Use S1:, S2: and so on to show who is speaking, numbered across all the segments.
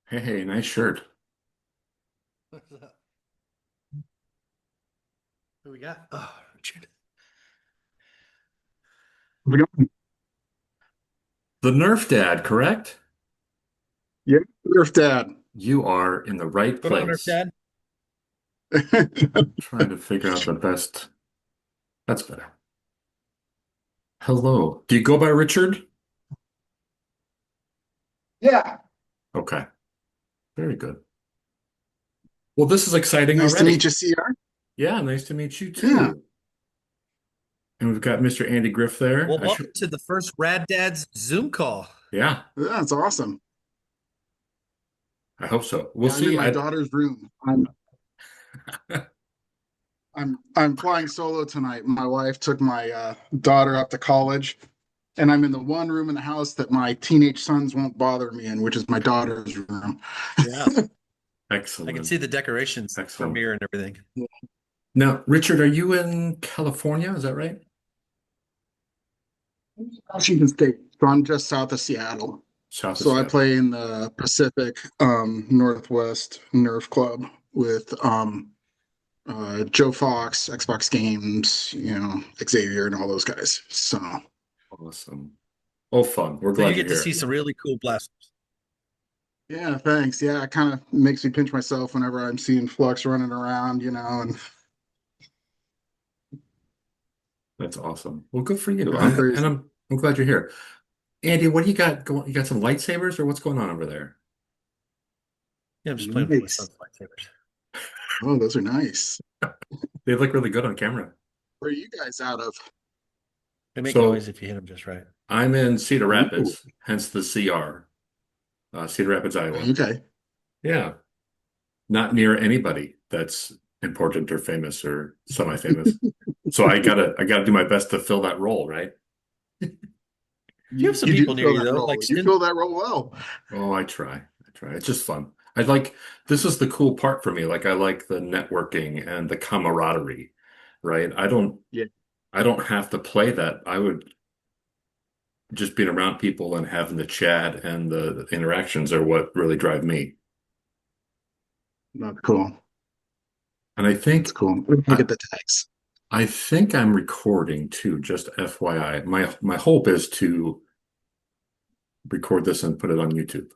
S1: Hey, nice shirt.
S2: What's up? Who we got? Oh, Richard.
S3: We got-
S1: The Nerf Dad, correct?
S3: Yeah, Earth Dad.
S1: You are in the right
S2: Put on her
S1: place.
S2: dad.
S1: Trying to figure out the best. That's better. Hello. Do you go by Richard?
S3: Yeah.
S1: Okay. Very good. Well, this is exciting
S3: Nice to meet
S1: already.
S3: you, CR.
S1: Yeah, nice to meet you
S3: Yeah.
S1: too. And we've got Mr. Andy Griff there.
S2: Well, welcome to the first Rad Dads Zoom call.
S1: Yeah,
S3: That's awesome.
S1: I hope so. We'll
S3: Yeah, I'm in
S1: see.
S3: my daughter's room. I'm flying solo tonight. My wife took my daughter up to college, and I'm in the one room in the house that my teenage sons won't bother me in, which is my daughter's room.
S2: Yeah, I can
S1: Excellent.
S2: see the decorations,
S1: Excellent.
S2: premiere, and everything.
S1: Now, Richard, are you in California? Is that right?
S3: Washington State. So I'm just south of Seattle.
S1: South of
S3: So I
S1: Seattle.
S3: play in the Pacific Northwest Nerf Club with Joe Fox, Xbox Games, Xavier, and all those guys. So
S1: Awesome. Oh, fun. We're
S2: So you
S1: glad you're
S2: get to see
S1: here.
S2: some really cool blasters.
S3: yeah, thanks. Yeah, it kind of makes me pinch myself whenever I'm seeing Flux running around, and
S1: That's awesome. Well, good for you.
S3: going crazy.
S1: I'm glad you're here. Andy, what do you got going? You got some lightsabers or what's going on over there?
S2: Yeah, I'm just playing with my
S3: Nice.
S2: son's lightsabers.
S3: Oh, those are nice.
S1: They look really good on camera.
S3: Where are you guys out of?
S2: They make noise
S1: So
S2: if you hit them just right.
S1: I'm in Cedar
S3: Ooh,
S1: Rapids, hence the CR, Cedar Rapids, Iowa.
S3: okay.
S1: Yeah, not near anybody that's important or famous or semi-famous. So I gotta do my best to fill that role, right?
S2: You have some
S3: You do
S2: people near
S3: fill
S2: you
S3: that
S2: though,
S3: role.
S2: like
S3: You fill that role well.
S1: Oh, I try. I try. It's just fun. I like this is the cool part for me. Like I like the networking and the camaraderie, right?
S3: Yeah.
S1: I don't have to play that. I would just being around people and having the chat and the interactions are what really drive me.
S3: That's cool.
S1: And
S3: That's cool. Where did I
S1: I,
S3: get the tags?
S1: I think I'm recording too, just FYI. My hope is to record this and put it on YouTube.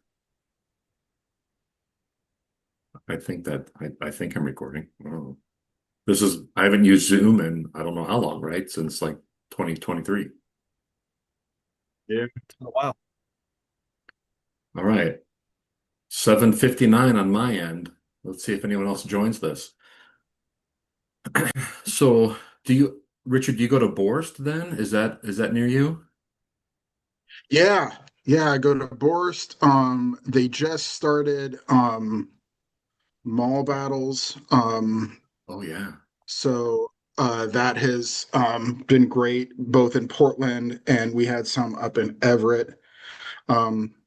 S1: I think I'm recording. Oh. I haven't used Zoom in I don't know how long, right? Since like 2023.
S3: Yeah.
S2: oh, wow.
S1: All right. 7:59 on my end. Let's see if anyone else joins this. So, Richard, do you go to Borst then? Is that near you?
S3: Yeah. Yeah. I go to Borst. They just started mall battles.
S1: Oh yeah.
S3: So that has been great both in Portland and we had some up in Everett.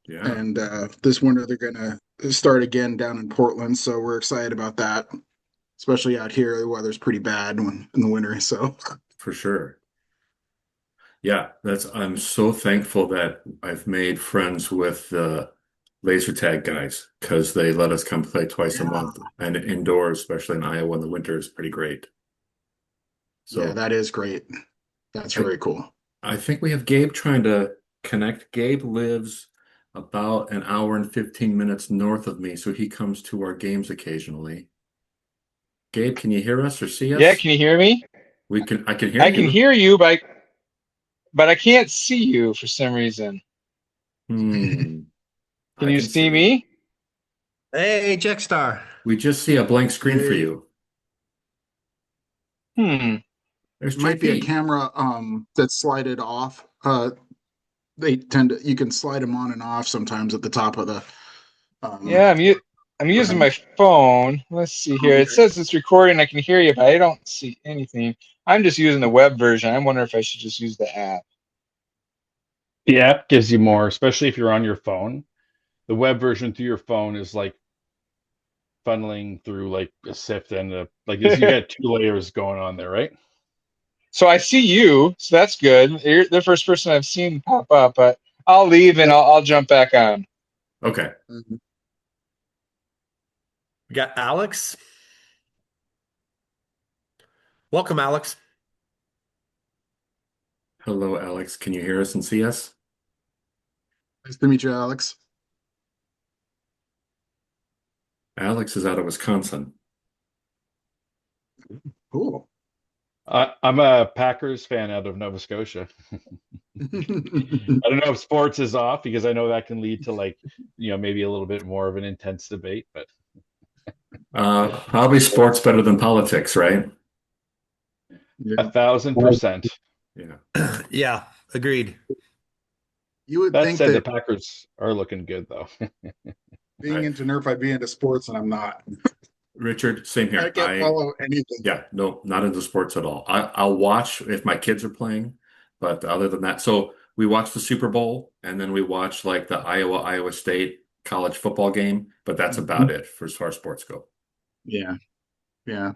S1: Yeah,
S3: And this winter they're gonna start again down in Portland. So we're excited about that. Especially out here, the weather's pretty bad in the winter. So
S1: for sure. Yeah, I'm so thankful that I've made friends with the laser tag guys because they let us come play twice a
S3: yeah,
S1: month and indoors, especially in Iowa in the winter is pretty great.
S3: yeah,
S1: So
S3: that is great. That's
S1: I
S3: very cool.
S1: I think we have Gabe trying to connect. Gabe lives about an hour and 15 minutes north of me, so he comes to our games occasionally. Gabe, can you hear us or see
S4: Yeah,
S1: us?
S4: can you hear me?
S1: I can hear
S4: I can
S1: you.
S4: hear you, but I can't see you for some reason.
S1: Hmm.
S4: Can
S1: I
S4: you
S1: can
S4: see
S1: see.
S4: me?
S2: Hey, Jackstar.
S1: We just see a blank screen for
S3: Hey,
S1: you.
S4: Hmm.
S1: There's
S3: might be a
S1: JP.
S3: camera that's slided off. You can slide them on and off sometimes at the top of the um
S4: Yeah, I'm using
S3: screen.
S4: my phone. Let's see here. It
S3: Okay.
S4: says it's recording. I can hear you, but I don't see anything. I'm just using the web version. I'm wondering if I should just use the app.
S5: The app gives you more, especially if you're on your phone. The web version through your phone is like funneling through like a sift and you got two layers going on there, right?
S4: So I see you, so that's good. You're the first person I've seen pop up, but I'll leave and I'll jump back on.
S1: Okay.
S3: Mhm.
S2: We got Alex. Welcome, Alex.
S1: Hello, Alex. Can you hear us and see us?
S3: Nice to meet you, Alex.
S1: Alex is out of Wisconsin.
S3: Cool.
S5: I'm a Packers fan out of Nova Scotia. I don't know if sports is off because I know that can lead to maybe a little bit more of an intense debate, but
S1: Probably sports better than politics, right?
S3: Yeah.
S5: 1,000%.
S1: Yeah.
S2: Yeah, agreed.
S3: You would
S5: That
S3: think
S5: said, the
S3: that
S5: Packers are looking good though.
S3: being
S1: Right.
S3: into Nerf, I'd be into sports, and I'm not.
S1: Richard, same
S3: I
S1: here.
S3: can't follow anything.
S1: Yeah, no, not into sports at all. I'll watch if my kids are playing, but other than that, so we watch the Super Bowl and then we watch like the Iowa State college football game, but that's about it for as far as sports go.
S3: Yeah, yeah,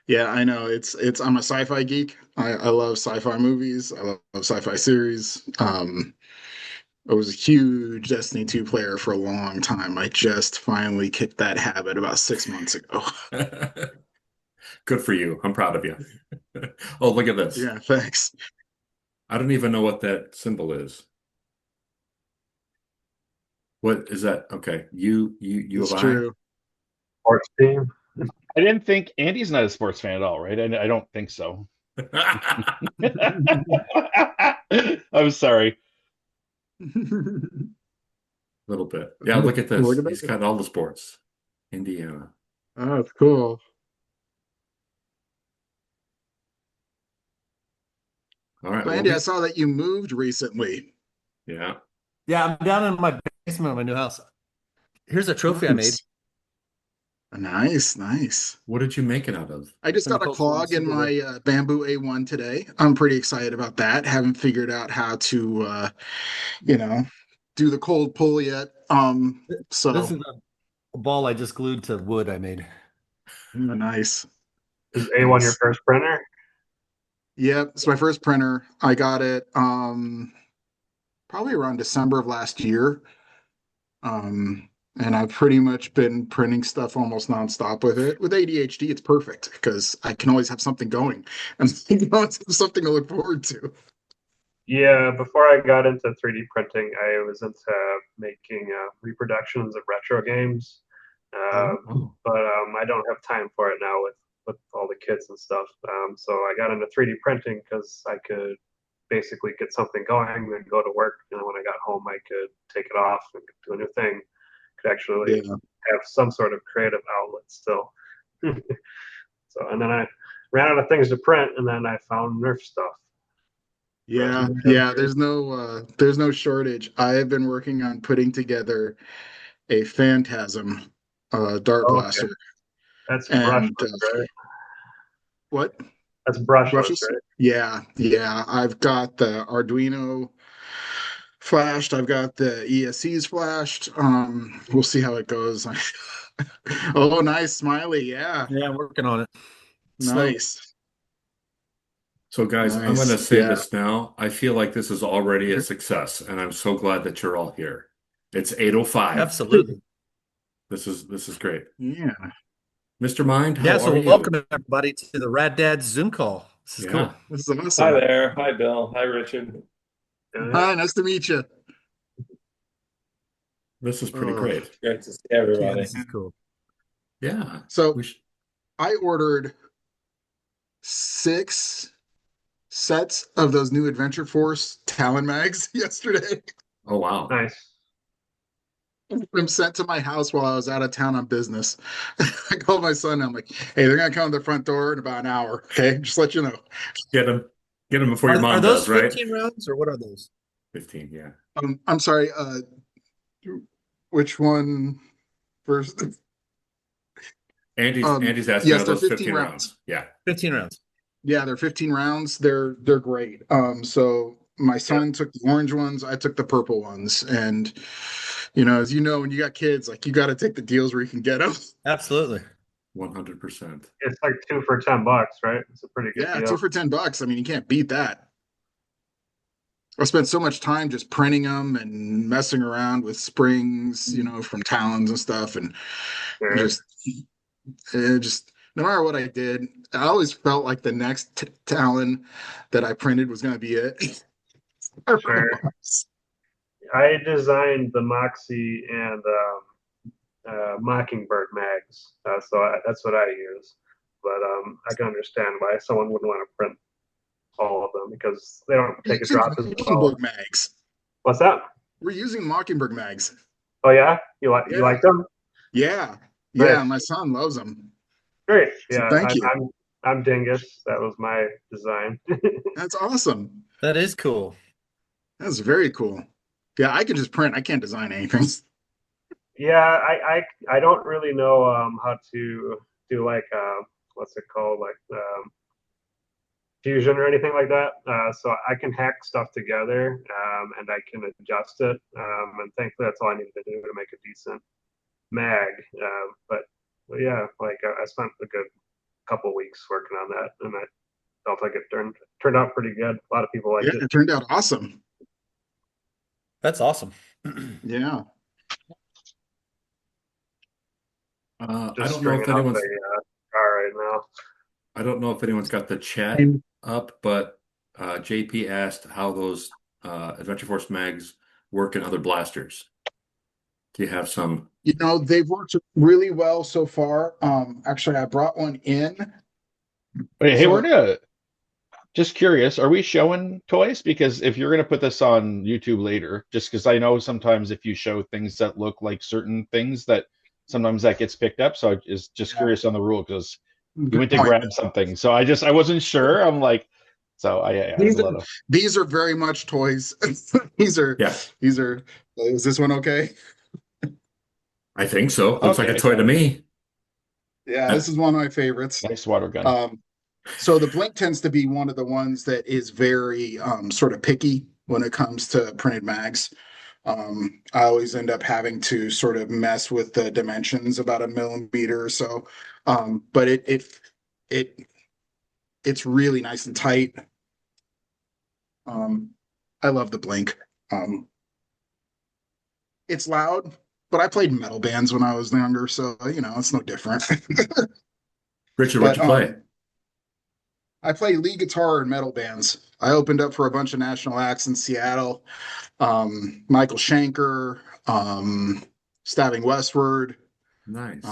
S3: yeah. I know. It's. I'm a sci-fi geek. I love sci-fi movies. I love sci-fi series. I was a huge Destiny 2 player for a long time. I just finally kicked that habit about 6 months ago.
S1: Good for you. I'm proud of you. Oh, look at this.
S3: Yeah, thanks.
S1: I don't even know what that symbol is. What is that? Okay. U
S3: It's
S1: of I?
S3: true.
S4: Sports team.
S5: I didn't think Andy's not a sports fan at all, right? I don't think so. I'm sorry.
S1: Little bit. Yeah, look at
S3: Look
S1: this.
S3: at
S1: He's
S3: that.
S1: got all the sports. Indiana.
S3: Oh, it's cool.
S1: All right.
S3: So,
S1: Well,
S3: Andy, I saw that you moved recently.
S1: yeah.
S2: Yeah, I'm down in my basement of my new house. Here's a trophy I made
S3: Nice. Nice, nice.
S1: What did you make it out of?
S3: I just
S2: from the
S3: got a
S2: Colts winning the
S3: clog in
S2: Super Bowl.
S3: my bamboo A1 today. I'm pretty excited about that. Haven't figured out how to, you know, do the cold pull yet.
S2: This
S3: So
S2: is a ball I just glued to wood I made.
S3: nice.
S4: Is A1 your
S3: Nice.
S4: first printer?
S3: Yep, it's my first printer. I got it probably around December of last year. And I've pretty much been printing stuff almost nonstop with it. With ADHD, it's perfect because I can always have something going and something to look forward to.
S4: Yeah, before I got into 3D printing, I was into making reproductions of retro games. Uh,
S1: Oh.
S4: but I don't have time for it now with all the kids and stuff. So I got into 3D printing because I could basically get something going, then go to work, and then when I got home, I could take it off and do a new thing. Could actually
S3: Yeah.
S4: have some sort of creative outlet still. So, and then I ran out of things to print, and then I found Nerf stuff.
S3: Yeah, yeah, there's no shortage. I have been working on putting together a Phantasm dart
S4: Okay,
S3: blaster.
S4: that's
S3: And
S4: brushless, right?
S3: what?
S4: That's brushless,
S3: Brushes?
S4: right?
S3: Yeah, yeah. I've got the Arduino flashed. I've got the ESCs flashed. We'll see how it goes. Oh, nice, Smiley. Yeah,
S2: Yeah, I'm working on it. Slowly.
S3: nice,
S1: So, guys, I'm going to
S3: nice.
S1: say
S3: Yeah.
S1: this now. I feel like this is already a success, and I'm so glad that you're all here. It's 8:05.
S2: Absolutely.
S1: This is great.
S3: Yeah.
S1: Mr. Mind,
S2: Yeah,
S1: how are
S2: so
S1: you?
S2: welcome everybody to the Rad Dads Zoom call. This is
S1: Yeah,
S2: cool.
S3: This is
S6: Hi
S3: awesome.
S6: there. Hi, Bill. Hi, Richard.
S3: Hi, nice to meet you.
S1: this is pretty
S3: Oh,
S1: great.
S6: Great to see
S2: Yeah,
S6: everybody.
S2: this is cool.
S1: Yeah.
S3: so
S1: We sh
S3: I ordered 6 sets of those new Adventure Force Talon mags yesterday.
S1: Oh, wow.
S4: Nice.
S3: I'm sent to my house while I was out of town on business. I called my son. I'm like, "Hey, they're gonna come to the front door in about an hour. Okay, just let you know."
S1: Get him. Get him before your
S2: Are
S1: mom
S2: those
S1: does, right?
S2: 15 rounds or what are those?
S1: 15, yeah.
S3: I'm sorry. Which one first?
S1: Andy's asking,
S3: Yes,
S1: are
S3: they're
S1: those
S3: 15
S1: 15
S3: rounds.
S1: rounds? Yeah.
S2: 15 rounds.
S3: Yeah, they're 15 rounds. They're great. So my son took the orange ones. I took the purple ones, and as you know, when you got kids, like you got to take the deals where you can get them.
S2: Absolutely.
S1: 100%.
S4: It's like 2 for $10, right? It's a pretty good
S3: Yeah, two
S4: deal.
S3: for $10. I mean, you can't beat that. I spent so much time just printing them and messing around with springs, from Talons and stuff, and
S4: Sure,
S3: just just no matter what I did, I always felt like the next Talon that I printed was going to be it.
S4: sure. I designed the Moxie and Mockingbird mags, that's what I use. But I can understand why someone wouldn't want to print all of them because they don't
S3: We're
S4: take a
S3: using
S4: drop as well.
S3: Mockingbird mags.
S4: What's that?
S3: We're using Mockingbird mags.
S4: Oh yeah, you
S3: Yeah,
S4: like them?
S3: yeah, yeah.
S4: Nice,
S3: My son loves them.
S4: great.
S3: So
S4: Yeah,
S3: thank you.
S4: I'm Dingus. That was my design.
S3: That's awesome.
S2: That is cool.
S3: That's very cool. Yeah, I can just print. I can't design anything.
S4: Yeah, I don't really know how to do like what's it called, like fusion or anything like that. So I can hack stuff together and I can adjust it. And thankfully, that's all I needed to do to make a decent mag. But yeah, like I spent a good couple weeks working on that, and I felt like it turned out pretty good. A lot of people
S3: Yeah,
S4: liked it.
S3: it turned out awesome.
S2: That's awesome.
S3: Yeah.
S1: I
S4: Just
S1: don't know if
S4: stringing up a
S1: anyone's
S4: car right now.
S1: I don't know if anyone's got the chat
S3: And
S1: up, but JP asked how those Adventure Force mags work in other blasters. Do you have some?
S3: they've worked really well so far. Actually, I brought one in.
S5: Wait, hey, we're
S3: So
S5: gonna just curious, are we showing toys? Because if you're gonna put this on YouTube later, just because I know sometimes if you show things that look like certain things that sometimes that gets picked up. So I is just
S3: yeah,
S5: curious on the rule because you
S3: good
S5: went to
S3: point.
S5: grab something. So I wasn't sure. I'm like, so I there's
S3: These
S5: a
S3: are
S5: lot of
S3: these are very much toys. these are
S1: Yeah,
S3: these are. Is this one okay?
S1: I think so. Looks like a
S5: okay,
S1: toy
S5: got
S1: to
S5: it.
S1: me.
S3: Yeah,
S1: Uh,
S3: this is one of my favorites.
S5: Nice water gun.
S3: Um, so the Blink tends to be one of the ones that is very sort of picky when it comes to printed mags. I always end up having to sort of mess with the dimensions about a millimeter or so. But it it's really nice and tight. Um, I love the Blink. Um, it's loud, but I played metal bands when I was younger, so it's no different.
S1: Richard, what
S3: But
S1: you play?
S3: I play lead guitar in metal bands. I opened up for a bunch of national acts in Seattle. Michael Schenker, Stabbing Westward,
S1: Nice.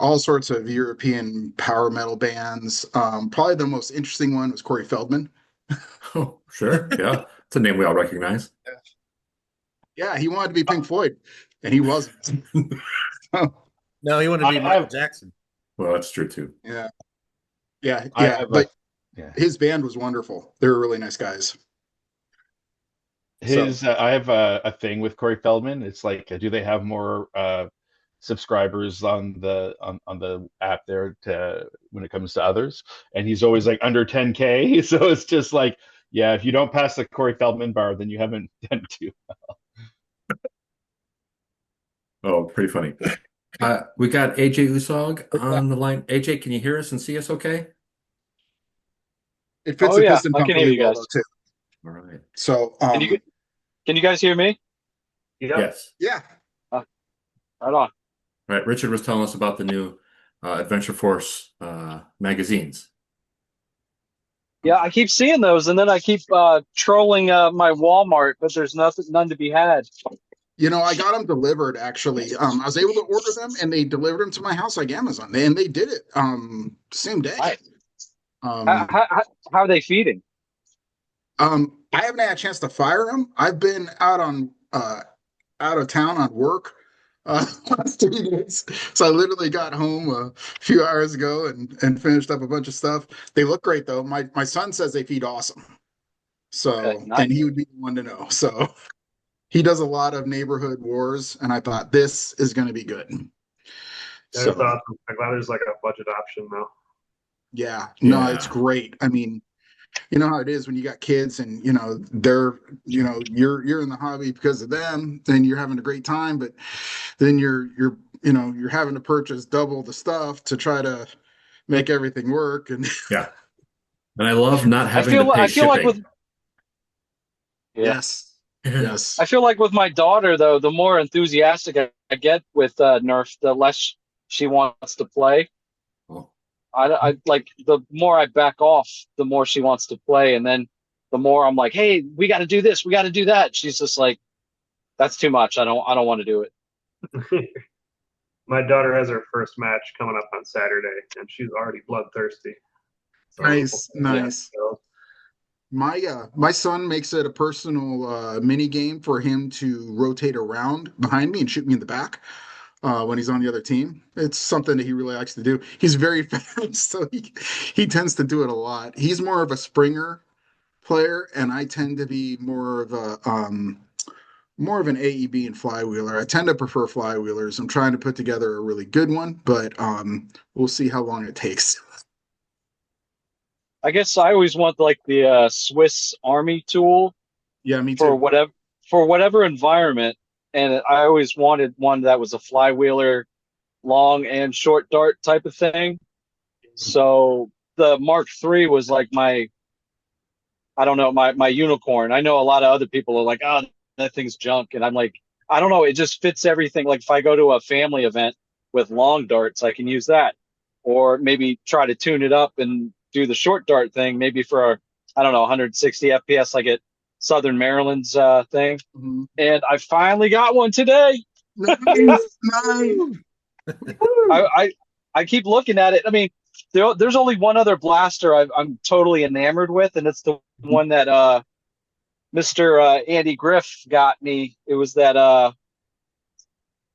S3: all sorts of European power metal bands. Probably the most interesting one was Corey Feldman.
S1: Oh, sure. Yeah, it's a name we all recognize.
S3: Yeah, he wanted to be Pink Floyd, and he wasn't.
S2: No, he wanted to
S5: I
S2: be Michael
S5: have
S2: Jackson.
S1: Well, that's true too.
S3: Yeah, yeah,
S5: I
S3: yeah.
S5: have a
S3: But
S5: yeah.
S3: his band was wonderful. They were really nice guys. So
S5: His I have a thing with Corey Feldman. It's like, do they have more subscribers on on the app there to when it comes to others? And he's always like under 10K. So it's just like, yeah, if you don't pass the Corey Feldman bar, then you haven't done too.
S1: Oh, pretty funny. We got AJ Usog on the line. AJ, can you hear us and see us okay?
S3: it fits
S7: Oh
S3: the
S7: yeah,
S3: piston
S7: I
S3: pump
S7: can hear
S3: really
S7: you
S3: well
S7: guys.
S3: though too.
S1: All right.
S3: So
S7: Can you guys hear me?
S4: Yep.
S1: Yes.
S3: yeah,
S7: Right on.
S1: All right. Richard was telling us about the new Adventure Force magazines.
S7: Yeah, I keep seeing those, and then I keep trolling my Walmart, but there's none to be had.
S3: I got them delivered actually. I was able to order them and they delivered them to my house like Amazon. And they did it same day.
S7: How,
S3: Um,
S7: how are they feeding?
S3: I haven't had a chance to fire them. I've been out of town on work last 3 days. So I literally got home a few hours ago and finished up a bunch of stuff. They look great though. My son says they feed awesome.
S7: Okay,
S3: So,
S7: nice.
S3: and he would be the one to know. So he does a lot of neighborhood wars, and I thought this is going to be good.
S4: That's
S3: So,
S4: awesome. I'm glad there's like a budget option now.
S3: yeah, no, it's
S1: Yeah.
S3: great. I mean, you know how it is when you got kids and they're you're in the hobby because of them, then you're having a great time, but then you're having to purchase double the stuff to try to make everything work and
S1: Yeah. And I love not
S7: I
S1: having to
S7: feel
S1: pay
S7: I feel like
S1: shipping.
S7: Yeah.
S3: Yes. Yes.
S7: I feel like with my daughter, though, the more enthusiastic I get with Nerf, the less she wants to play.
S1: Oh,
S7: I like the more I back off, the more she wants to play, and then the more I'm like, "Hey, we got to do this, we got to do that." She's just like, "That's too much. I don't want to do it."
S4: My daughter has her first match coming up on Saturday, and she's already bloodthirsty. So
S3: Nice.
S7: Yeah.
S3: Nice. My son makes it a personal mini game for him to rotate around behind me and shoot me in the back when he's on the other team. It's something that he really likes to do. He's very fast, so he tends to do it a lot. He's more of a Springer player, and I tend to be more of an AEB and flywheeler. I tend to prefer flywheelers. I'm trying to put together a really good one, but we'll see how long it takes.
S7: I guess I always want like the Swiss Army tool
S3: Yeah, me
S7: for
S3: too.
S7: whatever environment, and I always wanted one that was a flywheeler, long and short dart type of thing. So the Mark III was like my, I don't know, my unicorn. I know a lot of other people are like, oh, that thing's junk, and I'm like, I don't know, it just fits everything. Like if I go to a family event with long darts, I can use that, or maybe try to tune it up and do the short dart thing, maybe for I don't know 160 FPS like at Southern Maryland's thing.
S3: Mhm.
S7: And I finally got one today.
S3: Nice, nice.
S7: I, I I keep looking at it. I mean, there's only one other blaster I'm totally enamored with, and it's the one that Mr. Andy Griff got me. It was that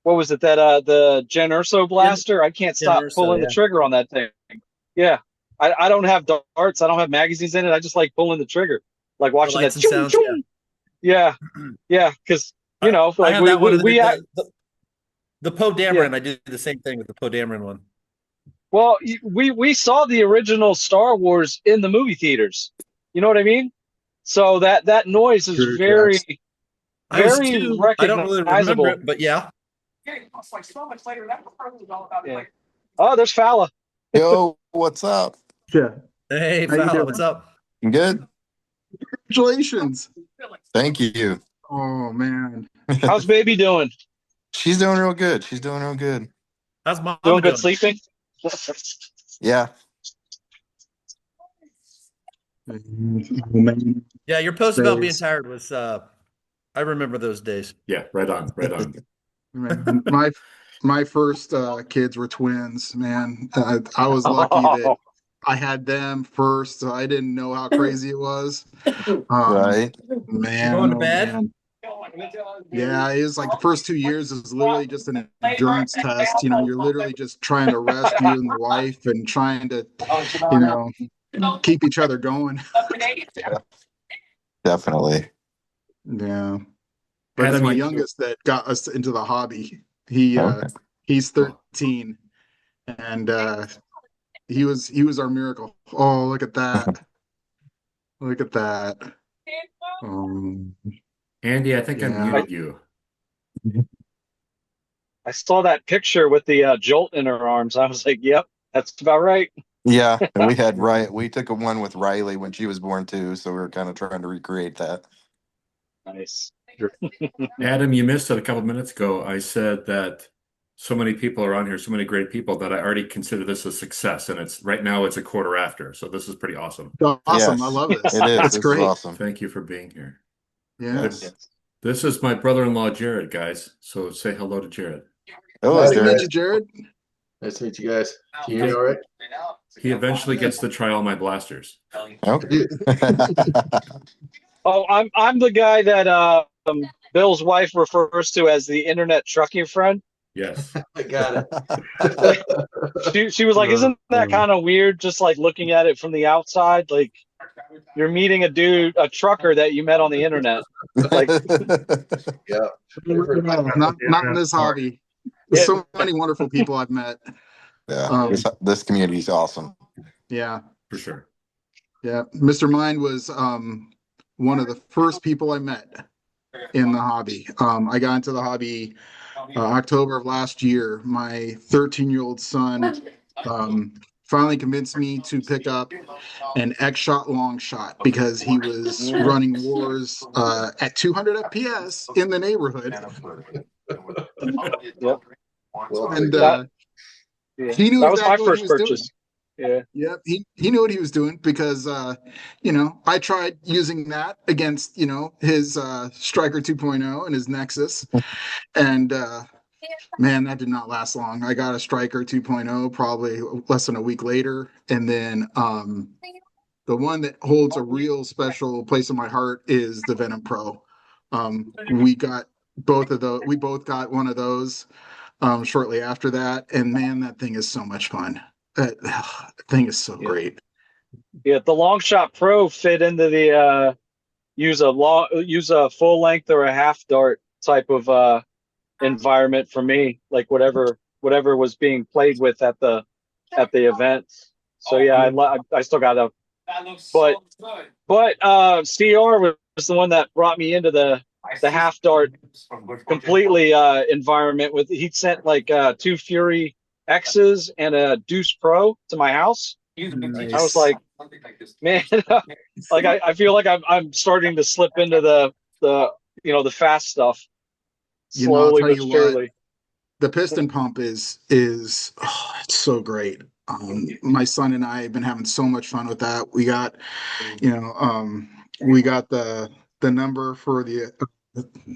S7: what was it, that the Gen Urso blaster? I can't stop
S2: Urso,
S7: pulling the
S2: yeah.
S7: trigger on that thing. Yeah. I don't have darts, I don't have magazines in it. I just like pulling the trigger. Like watching that
S2: lights and
S7: choom,
S2: sounds,
S7: choom. Yeah. Yeah, because you know,
S2: I
S7: like
S2: have that one. The Poe
S7: yeah.
S2: Dameron. I did the same thing with the Poe Dameron one.
S7: Well, we saw the original Star Wars in the movie theaters. You know what I mean? So that noise is
S3: True,
S7: very
S3: yes.
S2: I was
S7: very
S2: two. I don't really remember
S7: recognizable.
S2: it, but yeah.
S7: Yeah. Oh, there's Fala.
S8: Yo, what's up?
S3: Yeah.
S2: Hey,
S3: How you
S2: Fowler,
S3: doing?
S2: what's up?
S8: Good.
S3: Congratulations.
S8: Thank you.
S3: Oh man.
S7: How's baby doing?
S8: She's doing real good. She's doing real good.
S2: How's Mama
S7: Doing good
S2: doing?
S7: sleeping?
S8: Yeah.
S3: Oh, man.
S2: Yeah, your post about being
S3: Days.
S2: tired was. I remember those days.
S1: yeah, right on, right on.
S3: Man, my first kids were twins, man. I was lucky that I had them first, so I didn't know how crazy it was.
S8: Right.
S3: Man,
S2: Going to
S3: oh
S2: bed?
S3: man. Yeah, it was like the first 2 years is literally just an endurance test. You know, you're literally just trying to rescue and the wife and trying to, you know, keep each other going.
S8: Definitely.
S3: Yeah. But it's
S1: Adam,
S3: my
S1: you,
S3: youngest that got us into the hobby. He's 13 and he was our miracle. Oh, look at that. Look at that. Um,
S1: Andy, I think I
S3: yeah.
S1: muted you.
S7: I saw that picture with the jolt in her arms. I was like, "Yep, that's about right."
S8: Yeah. And we took a one with Riley when she was born too, so we were kind of trying to recreate that.
S7: Nice.
S1: Adam, you missed it a couple minutes ago. I said that so many people are on here, so many great people that I already consider this a success, and it's right now it's a quarter after, so this is pretty awesome.
S3: Awesome. I
S8: Yes,
S3: love this.
S8: it is.
S3: That's
S8: This is
S3: great.
S8: awesome.
S1: Thank you for being here.
S3: Yes.
S1: This is my brother-in-law, Jared, guys. So say hello to Jared.
S8: Oh,
S3: Nice
S8: is
S3: to
S8: there?
S3: meet you, Jared.
S6: Nice to meet you guys. Can you
S1: He,
S6: hear me all right?
S1: he eventually gets to try all my blasters.
S8: Okay.
S7: Oh, I'm the guy that Bill's wife refers to as the internet trucking friend.
S1: Yes.
S6: I got it.
S7: She was like, "Isn't that kind of weird? Just like looking at it from the outside, like you're meeting a trucker that you met on the internet." Like,
S6: Yeah.
S3: Not in this hobby. There's so many wonderful people I've met.
S8: Yeah. This community is awesome.
S3: Yeah.
S1: For sure.
S3: Yeah. Mr. Mind was one of the first people I met in the hobby. I got into the hobby October of last year. My 13-year-old son finally convinced me to pick up an X shot long shot because he was running wars at 200 FPS in the neighborhood.
S7: Yep.
S6: Well
S3: And
S6: taken.
S7: Yeah.
S3: he knew
S7: That was my
S3: exactly what he
S7: first
S3: was doing.
S7: purchase. Yeah.
S3: Yep, he knew what he was doing because I tried using that against, his Striker 2.0 and his Nexus. And man, that did not last long. I got a Striker 2.0 probably less than a week later. And then the one that holds a real special place in my heart is the Venom Pro. We got both of those. We both got one of those shortly after that. And man, that thing is so much fun. That thing is so great.
S7: Yeah, the Long Shot Pro fit into the use a full length or a half dart type of environment for me, like whatever was being played with at the event. So yeah, I still got a but CR was the one that brought me into the half dart completely environment. With he sent like 2 Fury X's and a Deuce Pro to my house. I was like, man, like I feel like I'm starting to slip into the fast stuff
S3: I'll
S7: slowly
S3: tell
S7: but
S3: you what,
S7: surely.
S3: the piston pump is it's so great. My son and I have been having so much fun with that. We got the number for the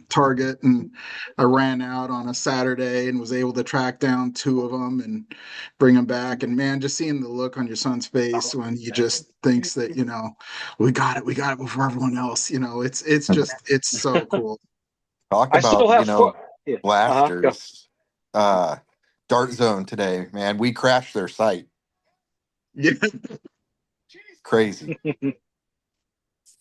S3: target, and I ran out on a Saturday and was able to track down 2 of them and bring them back. And man, just seeing the look on your son's face when he just thinks that, we got it before everyone else. It's so cool.
S8: Talk
S7: I still
S8: about,
S7: have yeah. Go.
S8: blasters. Dart Zone today, man. We crashed their site.
S3: Yeah.
S8: Crazy.
S3: Yeah,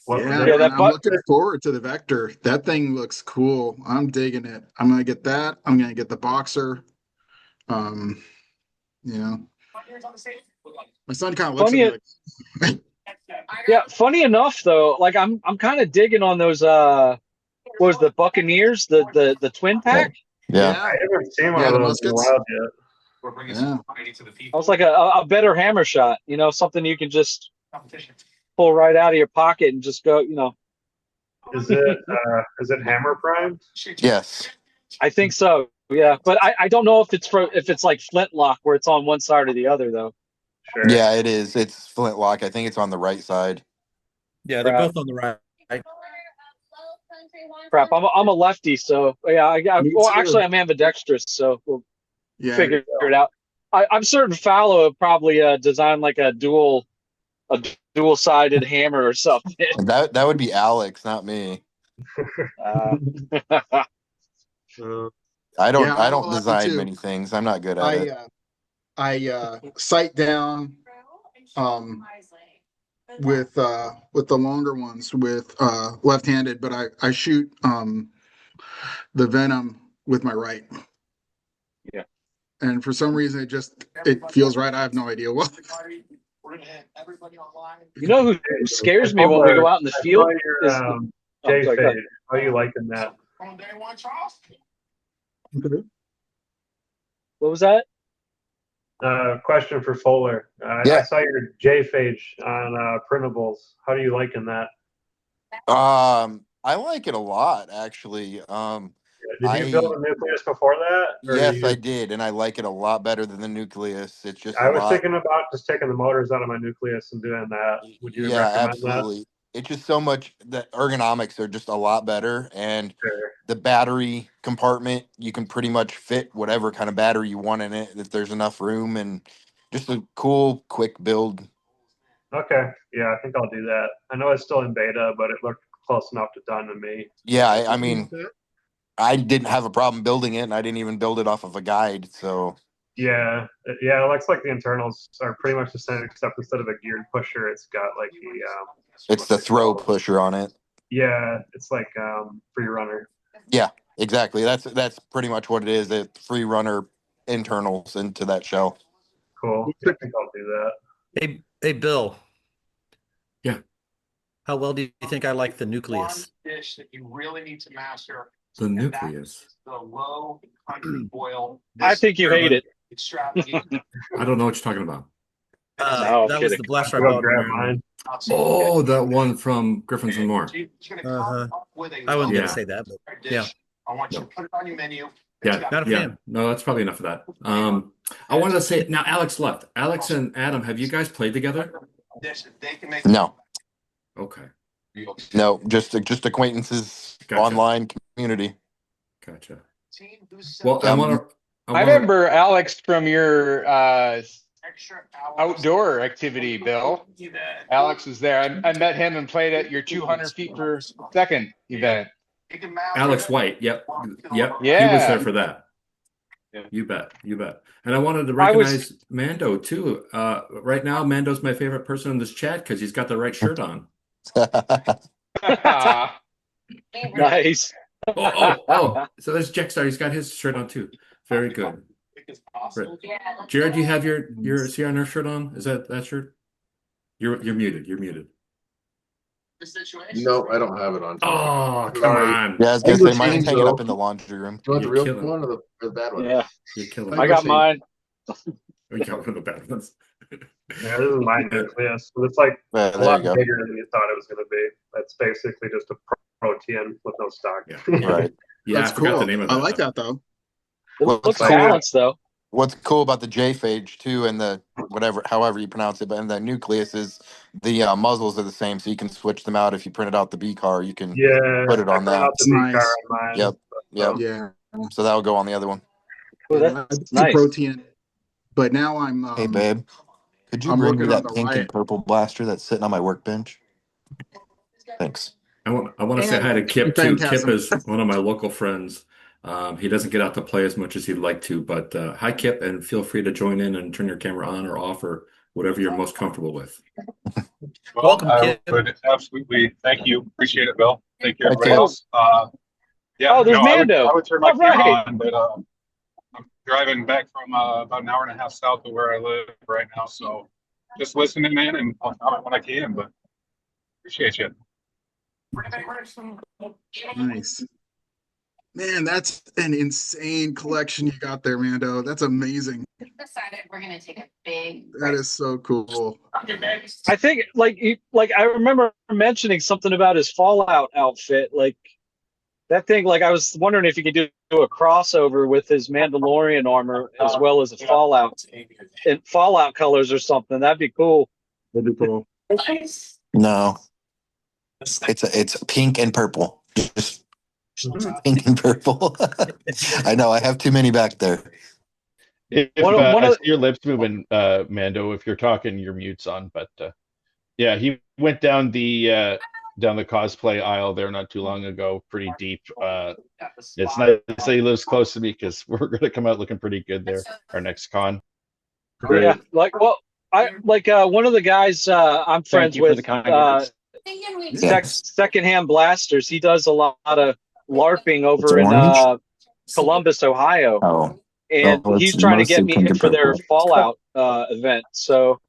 S7: Yeah,
S3: man,
S7: that
S3: I'm looking forward to the Vector. That thing looks cool. I'm digging it. I'm gonna get that. I'm gonna get the Boxer. Um, you know, my son kind of looks at me
S7: funny.
S3: like,
S7: Yeah, funny enough though, like I'm kind of digging on those what was the Buccaneers, the twin pack.
S8: Yeah.
S4: I haven't seen one
S3: yeah,
S4: of
S3: the
S4: those in a
S3: muskets.
S4: while yet.
S3: Yeah,
S7: I was like a better hammer shot, something you can just pull right out of your pocket and just go,
S4: Is it hammer primed?
S8: Yes.
S7: I think so. Yeah, but I don't know if it's like flintlock where it's on one side or the other though.
S4: Sure.
S8: Yeah, it is. It's flintlock. I think it's on the right side.
S2: Yeah, they're both on the right.
S7: Crap, I'm a lefty, so yeah.
S3: Me
S7: Well,
S3: too.
S7: actually, I'm ambidextrous, so we'll
S3: Yeah,
S7: figure it out. I'm certain Fallow would probably design like a dual sided hammer or something.
S8: And that would be Alex, not me.
S7: Uh,
S8: I
S3: yeah,
S8: don't
S3: I will have
S8: design
S3: to.
S8: many things. I'm not good at
S3: I
S8: it.
S3: sight down with the longer ones with left-handed, but I shoot the Venom with my right.
S7: Yeah.
S3: And for some reason it feels right. I have no idea why.
S7: you know who scares me when we go out in the
S4: I
S7: field
S4: saw your
S7: is
S4: J
S7: sorry, go ahead.
S4: Fade. How are you liking that?
S7: What was that?
S4: Question for Fuller. I
S8: Yeah.
S4: saw your J Phage on printables. How are you liking that?
S8: I like it a lot, actually.
S4: Did you build a nucleus before that? Or
S8: Yes, I did, and I like it a lot better than the nucleus. It's just a
S4: I was
S8: lot.
S4: thinking about just taking the motors out of my nucleus and doing that. Would you
S8: Yeah,
S4: recommend
S8: absolutely. It's just so much. The ergonomics are just a lot better, and
S4: that? Sure.
S8: the battery compartment, you can pretty much fit whatever kind of battery you want in it if there's enough room, and just a cool, quick build.
S4: Okay. Yeah, I think I'll do that. I know it's still in beta, but it looked close enough to done to me.
S8: Yeah, I mean, I didn't have a problem building it, and I didn't even build it off of a guide. So
S4: Yeah, it looks like the internals are pretty much the same, except instead of a geared pusher, it's got like
S8: it's the throw pusher on it.
S4: Yeah, it's like free runner.
S8: Yeah, exactly. That's pretty much what it is. A free runner internals into that shell.
S4: Cool. I think I'll do that.
S2: Hey, Bill.
S1: Yeah.
S2: How well do you think I like the nucleus?
S1: The nucleus.
S7: I think you hate it.
S1: I don't know what you're talking about.
S7: No
S2: That was
S7: kidding.
S2: the blaster I
S4: Go
S2: bought in
S4: grab
S2: Maryland.
S4: mine.
S1: Oh, that one from Griffins and More.
S2: Uh-huh. I wasn't
S1: Yeah.
S2: gonna say that, but yeah,
S1: No.
S2: not a
S1: Yeah.
S2: fan.
S1: No, that's probably enough of that. I wanted to say now Alex left. Alex and Adam, have you guys played together?
S8: No,
S1: Okay.
S8: no, just acquaintances,
S1: Gotcha.
S8: online community.
S1: Gotcha. Well, I
S8: Um,
S1: want to.
S9: I remember Alex from your outdoor activity, Bill. Alex was there. I met him and played at your 200 feet per second event.
S1: Alex White. Yep. Yep. He was there
S9: Yeah.
S1: for that.
S7: Yeah.
S1: You bet. You bet. And I wanted to
S7: I was
S1: recognize Mando too. Right now, Mando's my favorite person in this chat because he's got the right shirt on.
S7: nice.
S1: Oh. So there's Jexstar. He's got his shirt on too. Very good. Right. Jared, do you have your CR Nerf shirt on? Is that shirt? You're muted. You're muted.
S6: No, I don't have it on.
S1: Oh, come
S6: Sorry.
S1: on.
S8: Yeah, I was
S6: I
S8: gonna
S6: can
S8: say
S6: go
S8: mine's
S6: change,
S8: hanging
S6: though.
S8: up in the laundry room.
S6: Do you want the
S1: You're
S6: real
S1: killing.
S6: one or the bad one?
S7: Yeah,
S1: You're killing.
S7: I got mine.
S1: We got one of the bad ones.
S4: Yeah, this is my nucleus. It's like
S8: Yeah,
S4: a
S8: there
S4: lot
S8: you go.
S4: bigger than you thought it was going to be. That's basically just a protein with no stock.
S1: Yeah.
S8: Right.
S1: Yeah,
S3: That's
S1: I forgot
S3: cool.
S1: the name of
S3: I
S1: that.
S3: like that though.
S7: It
S8: What's
S7: looks
S8: cool?
S7: balanced though.
S8: What's cool about the J phage too, and the however you pronounce it, but in the nucleus is the muzzles are the same, so you can switch them out. If you printed out the B car, you can
S4: Yeah,
S8: put it
S4: I
S8: on
S4: brought
S8: that.
S4: out the B car
S3: Nice.
S4: on mine.
S8: Yep. Yep.
S3: Yeah.
S8: So that'll go on the other one.
S7: Oh,
S3: Yeah,
S7: that's
S3: I
S7: nice.
S3: protein. But now I'm
S8: Hey babe, could you
S3: I'm
S8: bring me
S3: working on
S8: that
S3: the
S8: pink and
S3: riot.
S8: purple blaster that's sitting on my workbench? Thanks.
S1: I want to say
S3: And
S1: hi to Kip too. Kip
S3: Phantasm.
S1: is one of my local friends. He doesn't get out to play as much as he'd like to, but hi Kip, and feel free to join in and turn your camera on or off or whatever you're most comfortable with.
S10: Well,
S2: Welcome,
S10: I
S2: Kip.
S10: would absolutely thank you. Appreciate it, Bill. Thank you,
S8: Hi,
S10: everybody
S8: Kip.
S10: else. Yeah,
S7: Oh, there's
S10: no,
S7: Mando.
S10: I would turn my
S7: All
S10: camera
S7: right.
S10: on, but I'm driving back from about an hour and a half south of where I live right now. So just listening in and I'll comment when I can, but appreciate you.
S3: Nice. Man, that's an insane collection you got there, Mando. That's amazing. That is so cool.
S7: I think like I remember mentioning something about his Fallout outfit, like that thing. Like I was wondering if you could do a crossover with his Mandalorian armor as well as a Fallout in Fallout colors or something. That'd be cool.
S3: That'd be cool.
S8: No, it's pink and purple. Just pink and purple. I know I have too many back there.
S5: If
S7: One
S5: I
S7: of
S5: see your lips moving, Mando, if you're talking, your mute's on. But yeah, he went down the cosplay aisle there not too long ago, pretty deep. It's nice that he lives close to me because we're gonna come out looking pretty good there. Our next con.
S7: yeah, like well, I like one of the guys I'm friends
S9: you for
S7: with.
S9: the kind words.
S7: Secondhand blasters. He does a lot of LARPing
S8: It's
S7: over in
S8: orange.
S7: Columbus, Ohio,
S8: Oh,
S7: and
S8: oh,
S7: he's
S8: it's
S7: trying to get
S8: mostly
S7: me
S8: pink
S7: in
S8: and
S7: for their
S8: purple.
S7: Fallout event. So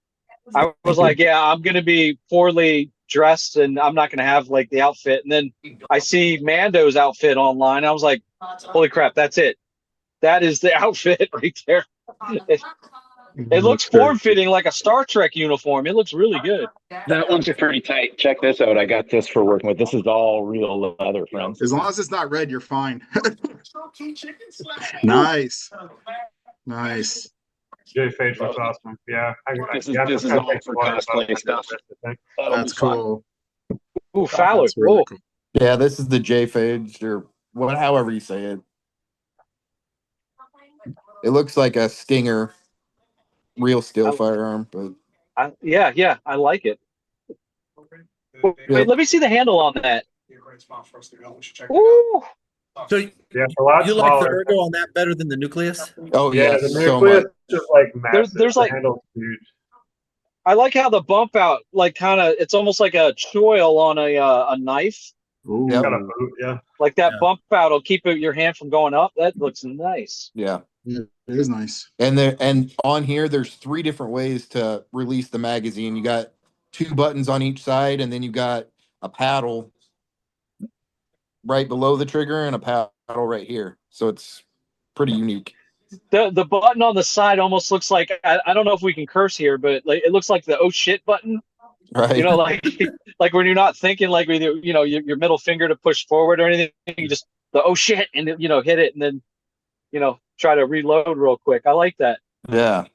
S7: I was like, yeah, I'm going to be poorly dressed and I'm not going to have like the outfit. And then I see Mando's outfit online. I was like, holy crap, that's it. That is the outfit right there. It looks form fitting like a Star Trek uniform. It looks really good.
S9: That one's pretty tight. Check this out. I got this for working with. This is all real leather, friends.
S3: As long as it's not red, you're fine. Nice. Nice.
S4: J Phage looks awesome. Yeah,
S9: This is
S4: I'm
S9: this
S4: just
S9: is
S4: gonna
S9: all
S4: take
S9: for
S4: some water
S9: cosplay
S4: about
S9: stuff.
S4: this, I think.
S9: That'll
S3: That's
S9: be fun.
S3: cool.
S7: Ooh, Fowler.
S3: That's really
S7: Whoa.
S3: cool.
S8: Yeah, this is the J phage or what, however you say it. It looks like a Stinger, real steel firearm, but
S7: Yeah, I like it. Wait,
S8: Yep.
S7: let me see the handle on that. Ooh.
S2: So
S4: Yeah, it's a lot
S2: you like the
S4: smaller.
S2: ergo on that better than the nucleus?
S8: oh
S4: Yeah,
S8: yeah,
S4: the
S8: so
S4: nucleus
S8: much.
S4: is just like massive.
S7: There's
S4: The
S7: like
S4: handle's huge.
S7: I like how the bump out like kind of it's almost like a choil on a knife.
S3: Ooh.
S8: Yep.
S4: Got a boot, yeah.
S7: Like that
S2: Yeah.
S7: bump out will keep your hand from going up. That looks nice.
S8: Yeah.
S3: Yeah, it is nice.
S8: And on here there's 3 different ways to release the magazine. You got 2 buttons on each side, and then you got a paddle right below the trigger and a paddle right here. So it's pretty unique.
S7: The button on the side almost looks like I don't know if we can curse here, but like it looks like the oh shit button. You
S8: Right.
S7: know, like like when you're not thinking, like with your middle finger to push forward or anything, you just the oh shit and hit it and then try to reload real quick. I like that.
S8: Yeah.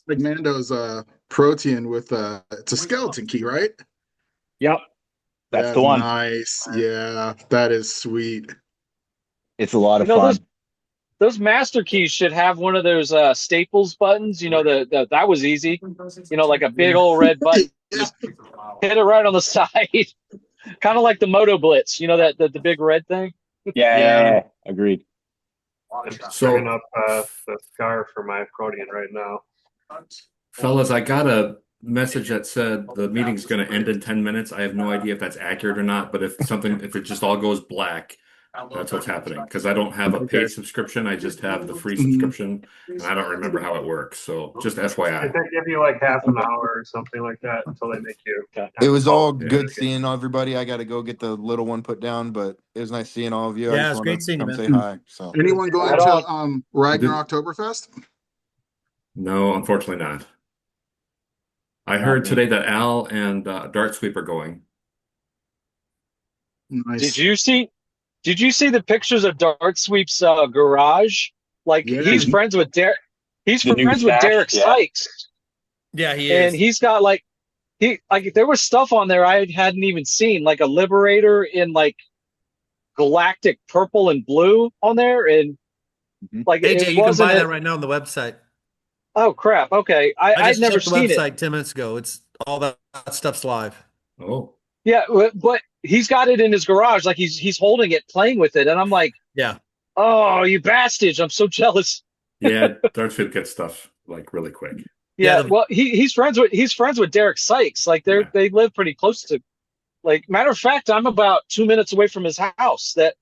S3: Like Mando's protein with it's a skeleton key, right?
S11: Yep, that's the
S3: That's
S11: one.
S3: nice. Yeah, that is sweet.
S11: It's a lot
S7: You
S11: of
S7: know,
S11: fun.
S7: those master keys should have one of those Staples buttons. You know, that was easy. You know, like a big old red button.
S3: Yeah.
S7: Just hit it right on the side, kind of like the Moto Blitz. You know that the big red thing.
S11: Yeah, agreed.
S4: I'm just
S1: So,
S4: bringing up the scar for my protein right now.
S1: fellas, I got a message that said the meeting's going to end in 10 minutes. I have no idea if that's accurate or not, but if it just all goes black, that's what's happening. Because I don't have a
S3: Okay.
S1: paid subscription, I just have the free
S3: Mhm.
S1: subscription, and I don't remember how it works. So just
S4: Did
S1: FYI.
S4: they give you like half an hour or something like that until they make you?
S8: It was all
S1: Yeah.
S8: good seeing everybody. I got to go get the little one put down, but it was nice seeing all of you. I
S2: Yeah,
S8: just
S2: it was
S8: wanted
S2: great
S8: to
S2: seeing you,
S8: come
S2: man.
S8: say hi. So
S3: Anyone going
S7: Right
S3: to
S7: on.
S3: Ragnar
S1: Did-
S3: Oktoberfest?
S1: No, unfortunately not. I
S11: Not
S1: heard
S11: me.
S1: today that Al and Dart Sweep are going.
S3: Nice.
S7: Did you see the pictures of Dart Sweep's garage? Like
S3: Yeah.
S7: he's friends with Derek. He's
S11: The new
S7: friends with
S11: stash,
S7: Derek
S11: yeah.
S7: Sykes,
S2: Yeah, he
S7: and
S2: is.
S7: he's got like there was stuff on there I hadn't even seen, like a Liberator in like galactic purple and blue on there, and like
S2: AJ,
S7: it
S2: you can buy
S7: wasn't.
S2: that right now on the website.
S7: Oh crap! Okay,
S2: I
S7: I'd
S2: just
S7: never
S2: checked the
S7: seen it.
S2: website 10 minutes ago. It's all that stuff's live.
S1: Oh,
S7: Yeah, but he's got it in his garage, like he's holding it, playing with it, and I'm like,
S2: Yeah.
S7: oh, you bastards! I'm so jealous.
S1: yeah, Dart Sweep gets stuff like really quick.
S2: Yeah,
S7: Yeah, well, he's friends with Derek Sykes. Like
S1: Yeah.
S7: they live pretty close to. Like matter of fact, I'm about 2 minutes away from his house. That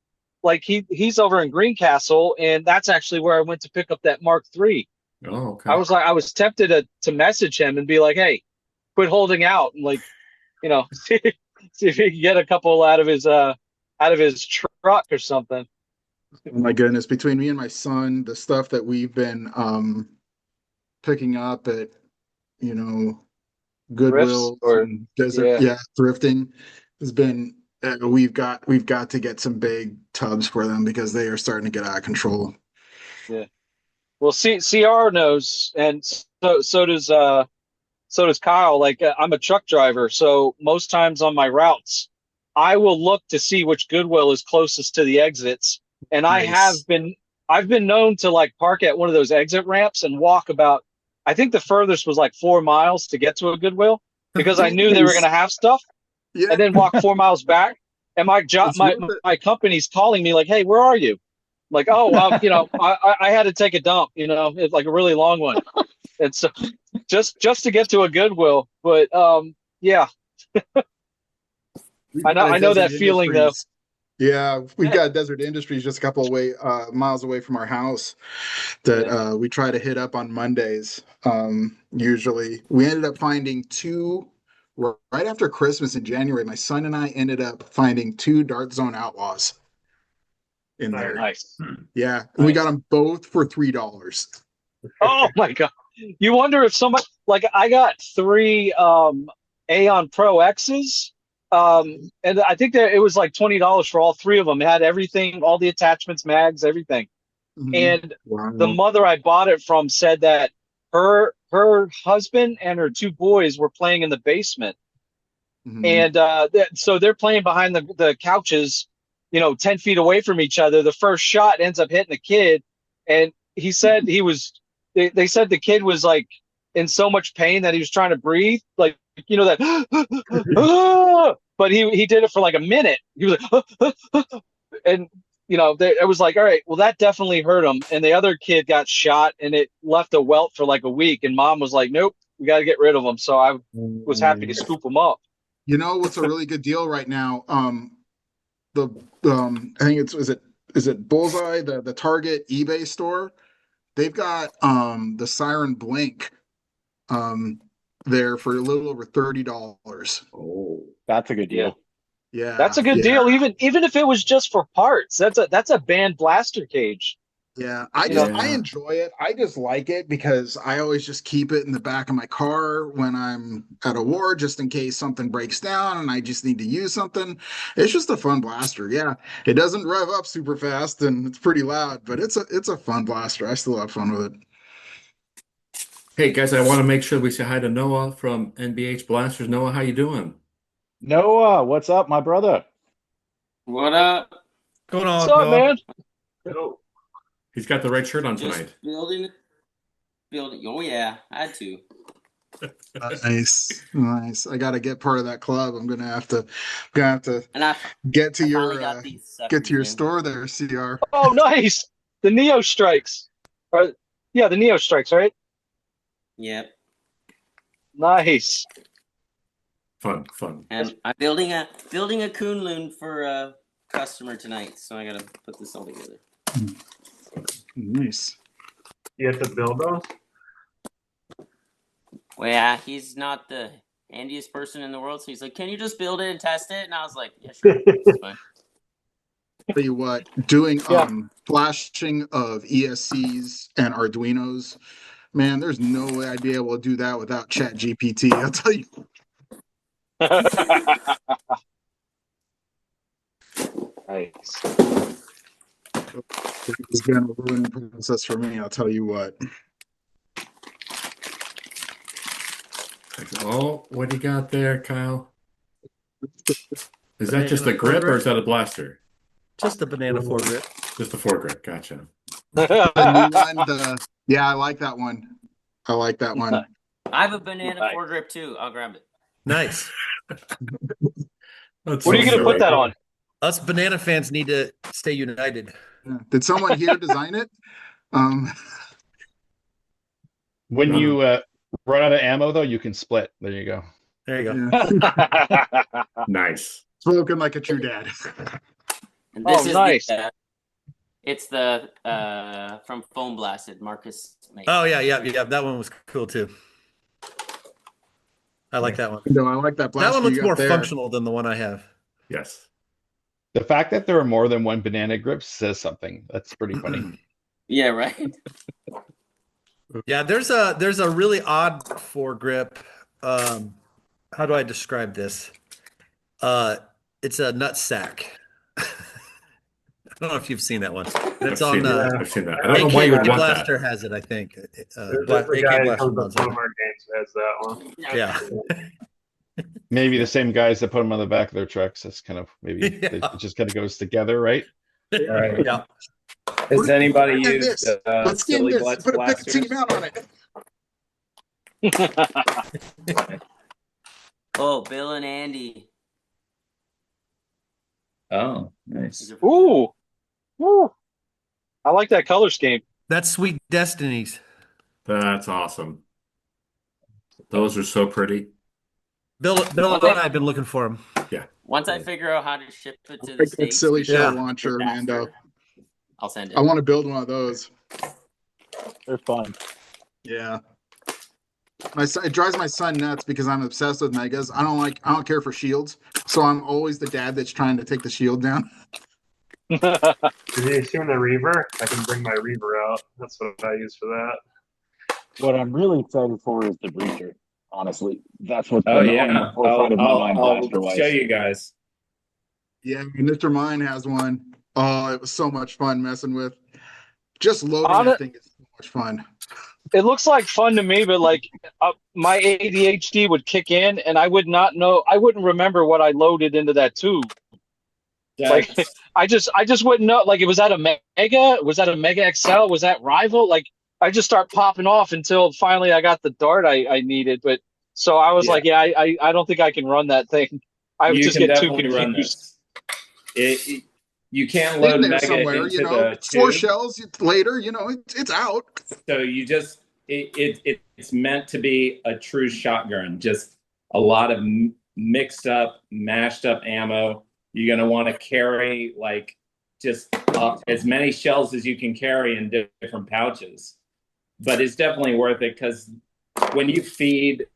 S7: like he's over in Greencastle, and that's actually where I went to pick up that Mark III.
S1: Oh, okay.
S7: I was tempted to message him and be like, hey, quit holding out, and like see if he can get a couple out of his truck or something.
S3: Oh my goodness, between me and my son, the stuff that we've been picking up at, you know, Goodwill
S7: or
S3: and Desert,
S7: yeah.
S3: thrifting has been we've got to get some big tubs for them because they are starting to get out of control.
S7: Yeah. Well, CR knows, and so does Kyle. Like I'm a truck driver, so most times on my routes, I will look to see which Goodwill is closest to the exits. And
S3: Nice.
S7: I've been known to like park at one of those exit ramps and walk about, I think the furthest was like 4 miles to get to a Goodwill because I knew they were going to have stuff,
S3: Yeah,
S7: and then walk 4 miles back. And my job,
S3: It's worth it.
S7: my company's calling me like, hey, where are you? Like, oh, I had to take a dump, it's like a really long one. And so just to get to a Goodwill. But yeah,
S3: We've
S7: I
S3: got
S7: know that
S3: Desert
S7: feeling though.
S3: Industries. Yeah, we've got Desert Industries just a couple miles away from our house that we try to hit up on Mondays. Usually, we ended up finding two right after Christmas in January. My son and I ended up finding two Dart Zone Outlaws in there.
S7: Nice.
S3: Yeah, and we got them both for $3.
S7: Oh my God. You wonder if somebody, like I got 3 Aeon Pro X's. And I think that it was like $20 for all 3 of them. It had everything, all the attachments, mags, everything.
S3: Mhm.
S7: And
S3: Wow.
S7: the mother I bought it from said that her husband and her 2 boys were playing in the basement.
S3: Mhm.
S7: And so they're playing behind the couches, 10 feet away from each other. The first shot ends up hitting the kid. And he said they said the kid was like in so much pain that he was trying to breathe. Like, that, but he did it for like a minute. He was like, and it was like, all right, well, that definitely hurt him. And the other kid got shot and it left a welt for like a week. And mom was like, nope, we got to get rid of him. So I was happy to scoop him up.
S3: You know what's a really good deal right now? The I think is it Bullseye, the Target eBay store? They've got the Siren Blink there for a little over $30.
S1: Oh,
S11: That's a good deal.
S3: Yeah,
S7: That's a good deal. Even if it was just for parts, that's a band blaster cage.
S3: Yeah,
S7: You know,
S3: I
S1: Yeah.
S3: enjoy it. I just like it because I always just keep it in the back of my car when I'm at a war, just in case something breaks down and I just need to use something. It's just a fun blaster. Yeah, it doesn't rev up super fast and it's pretty loud, but it's a fun blaster. I still have fun with it.
S1: Hey guys, I want to make sure we say hi to Noah from NBH Blasters. Noah, how you doing?
S11: Noah, what's up, my brother?
S12: What up?
S2: Going
S7: what's
S2: on,
S7: up,
S2: Noah?
S7: man?
S4: Oh,
S1: He's got the right shirt on
S12: Just
S1: tonight.
S12: building. Oh yeah, I had to.
S3: Nice, nice. I got to get part of that club. I'm gonna have to
S12: And I
S3: get to
S12: I finally
S3: your
S12: got these
S3: get to
S12: suckers
S3: your
S12: in.
S3: store there, CR.
S7: Oh, nice. The Neo Strikes. Yeah, the Neo Strikes, right?
S12: Yep.
S7: Nice.
S1: Fun.
S12: And I'm building a Kunlun for a customer tonight, so I gotta put this all together.
S3: Nice.
S4: you have to build those?
S12: Well, yeah, he's not the handiest person in the world, so he's like, "Can you just build it and test it?" And I was like, "Yeah, sure, it's fine."
S3: Tell you what, doing
S7: Yeah.
S3: flashing of ESCs and Arduinos, man, there's no way I'd be able to do that without Chat GPT. I'll tell you,
S7: Nice.
S3: it's been a learning process for me. I'll tell you what.
S1: Oh, what do you got there, Kyle? Is that just a
S2: Banana
S1: grip or
S2: foregrip?
S1: is that a blaster?
S2: Just a banana foregrip.
S1: Just a foregrip. Gotcha.
S3: The new one, yeah, I like that one. I like that one.
S12: I have a banana
S11: Nice.
S12: foregrip too. I'll grab it.
S2: Nice.
S1: That's
S7: What are
S1: so
S7: you gonna put
S1: silly.
S7: that on?
S2: Us banana fans need to stay united.
S3: Yeah. Did someone here design it? Um,
S5: When
S1: No.
S5: you run out of ammo, though, you can split. There you go.
S2: There you go.
S3: yeah.
S1: Nice.
S3: Spoken like a true dad.
S12: And
S7: Oh,
S12: this is
S7: nice.
S12: it's the from Foam Blasted Marcus made.
S2: Oh yeah. That one was cool too. I like that one.
S3: No, I like that
S2: That one
S3: blaster
S2: looks
S3: you
S2: more
S3: got there.
S2: functional than the one I have.
S1: Yes.
S5: The fact that there are more than one banana grip says something. That's pretty funny.
S12: Yeah, right.
S2: Yeah, there's a really odd foregrip. How do I describe this? It's a nut sack. I don't know if you've seen that one. It's
S1: I've
S2: on
S1: seen that.
S4: Yeah.
S1: I've seen that. I don't know why
S2: AK
S1: you would want
S2: Blaster
S1: that.
S2: has it, I think.
S4: There's a
S2: AK
S4: guy who
S2: Blaster
S4: comes up
S2: runs
S4: to
S2: on
S4: one of
S2: it.
S4: our games who has that one.
S2: Yeah.
S5: Maybe the same guys that put them on the back of their trucks. That's kind of maybe
S2: Yeah.
S5: it just kind of goes together, right?
S13: Right.
S2: Yeah.
S13: Has anybody
S3: And
S13: used
S3: this. Let's skin
S13: Silly
S3: this.
S13: Butts
S3: Put a Picatinny
S13: blasters?
S3: mount on it.
S12: Oh, Bill and Andy.
S13: Oh, nice.
S7: Ooh. Woo. I like that color scheme.
S2: That's Sweet Destinies.
S1: That's awesome. Those are so pretty.
S2: Bill and I have been looking for them.
S1: Yeah.
S12: Once I figure out how to ship it to the
S3: Like that
S12: States,
S3: silly
S12: because
S3: shell
S2: Yeah.
S3: launcher,
S12: it's
S3: Mando.
S12: faster, I'll send
S3: I
S12: it.
S3: want to build one of those.
S11: They're fun.
S3: Yeah. It drives my son nuts because I'm obsessed with megas. I don't care for shields, so I'm always the dad that's trying to take the shield down.
S4: Have you seen the Reaver? I can bring my Reaver out. That's what I use for that.
S11: What I'm really excited for is the breacher. Honestly, that's what's
S13: Oh
S11: been on the
S13: yeah,
S11: forefront of my mind,
S13: I'll
S11: blaster
S13: show
S11: wise.
S13: you guys.
S3: Yeah, Mr. Mine has one. Oh, it was so much fun messing with. Just loading
S7: On
S3: that
S7: it,
S3: thing is so much fun.
S7: it looks like fun to me, but like my ADHD would kick in, and I would not know. I wouldn't remember what I loaded into that tube. Like
S13: That's
S7: I just wouldn't know. Like, was that a Mega? Was that a Mega XL? Was that Rival? Like, I just start popping off until finally I got the dart I needed. But so I was
S13: yeah.
S7: like, yeah, I don't think I can run that thing. I would
S13: You
S7: just
S13: can
S7: get too
S13: definitely run
S7: confused.
S13: this. You can't
S3: In
S13: load
S3: there
S13: Mega
S3: somewhere,
S13: into the
S3: four
S13: tube,
S3: shells later, it's out.
S13: so you just it's meant to be a true shotgun. Just a lot of mixed up, mashed up ammo. You're gonna want to carry like just as many shells as you can carry in different pouches. But it's definitely worth it because when you feed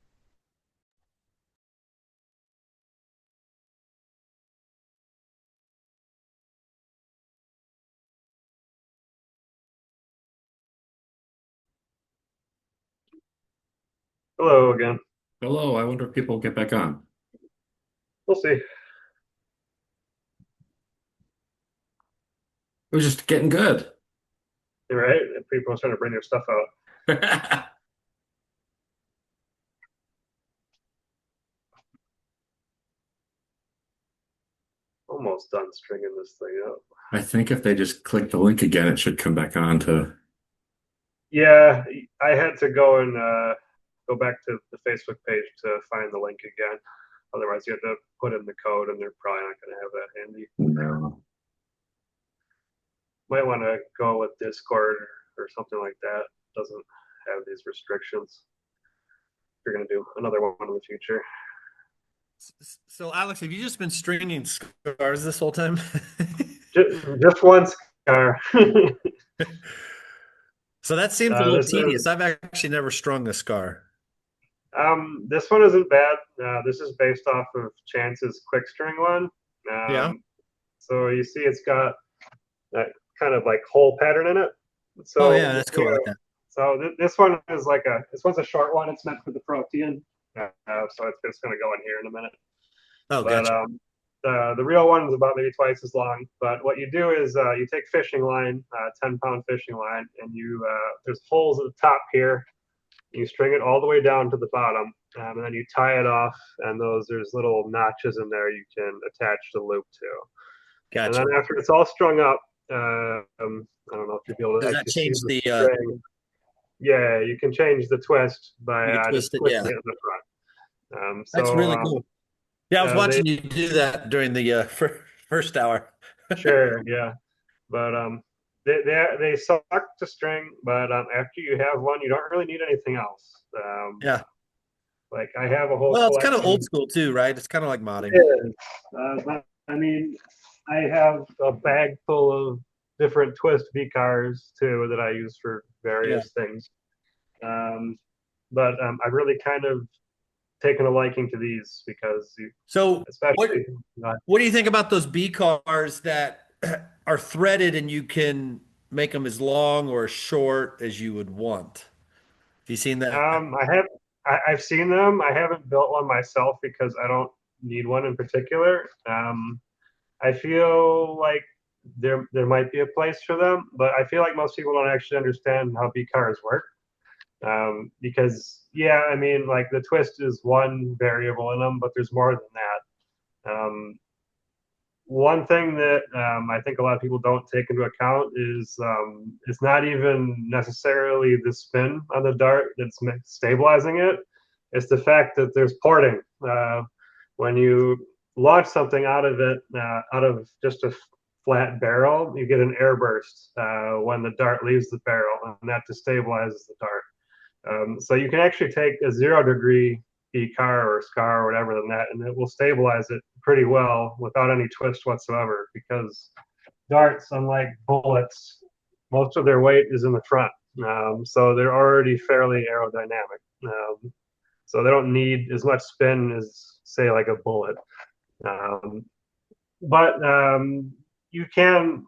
S4: Hello again.
S1: Hello, I wonder if people will get back on.
S4: We'll see.
S1: It was just getting good.
S4: You're right. People are trying to bring their stuff out. Almost done stringing this thing up.
S1: I think if they just click the link again, it should come back on to.
S4: Yeah, I had to go and go back to the Facebook page to find the link again. Otherwise, you have to put in the code, and they're probably not going to have that handy.
S1: No.
S4: Might want to go with Discord or something like that. Doesn't have these restrictions. If you're going to do another one in the future.
S2: So, Alex, have you just been stringing scars this whole time?
S4: just one scar.
S2: So that seems a little
S4: this
S2: tedious. I've actually never strung a scar.
S4: This one isn't bad. This is based off of Chance's quick string one.
S2: Yeah.
S4: So you see it's got that kind of like hole pattern in it. So
S2: Oh yeah, that's cool. I like that.
S4: So this one is like this one's a short one. It's meant for the protein. So it's just going to go in here in a minute.
S2: Oh,
S4: but,
S2: gotcha.
S4: The real one is about maybe twice as long. But what you do is you take fishing line, 10-pound fishing line, and you there's holes at the top here. You string it all the way down to the bottom, and then you tie it off. And there's little notches in there you can attach the loop to.
S2: Gotcha.
S4: And then after it's all strung up, I don't know if you'll be able to
S2: Does that
S4: actually
S2: change
S4: see
S2: the
S4: string. Yeah, you can change the twist by just twisting it in the front.
S2: That's really cool. Yeah, I was watching you do that during the first hour.
S4: Sure, yeah, but they suck to string, but after you have one, you don't really need anything else.
S2: Yeah,
S4: like I have a whole.
S2: Well, it's kind of old school too, right? It's kind of like modding.
S4: It is. But, I mean, I have a bag full of different twist V cars too that I use for various things. But I've really kind of taken a liking to these because especially
S2: what do you think about those B cars that are threaded and you can make them as long or as short as you would want? Have you seen that?
S4: I've seen them. I haven't built one myself because I don't need one in particular. I feel like there might be a place for them, but I feel like most people don't actually understand how B cars work. Because I mean, like the twist is one variable in them, but there's more than that. One thing that I think a lot of people don't take into account is it's not even necessarily the spin on the dart that's stabilizing it. It's the fact that there's porting. When you launch something out of it, out of just a flat barrel, you get an air burst when the dart leaves the barrel, and that destabilizes the dart. So you can actually take a 0-degree B car or scar or whatever than that, and it will stabilize it pretty well without any twist whatsoever. Because darts, unlike bullets, most of their weight is in the front, so they're already fairly aerodynamic. So they don't need as much spin as, say, like a bullet. But you can.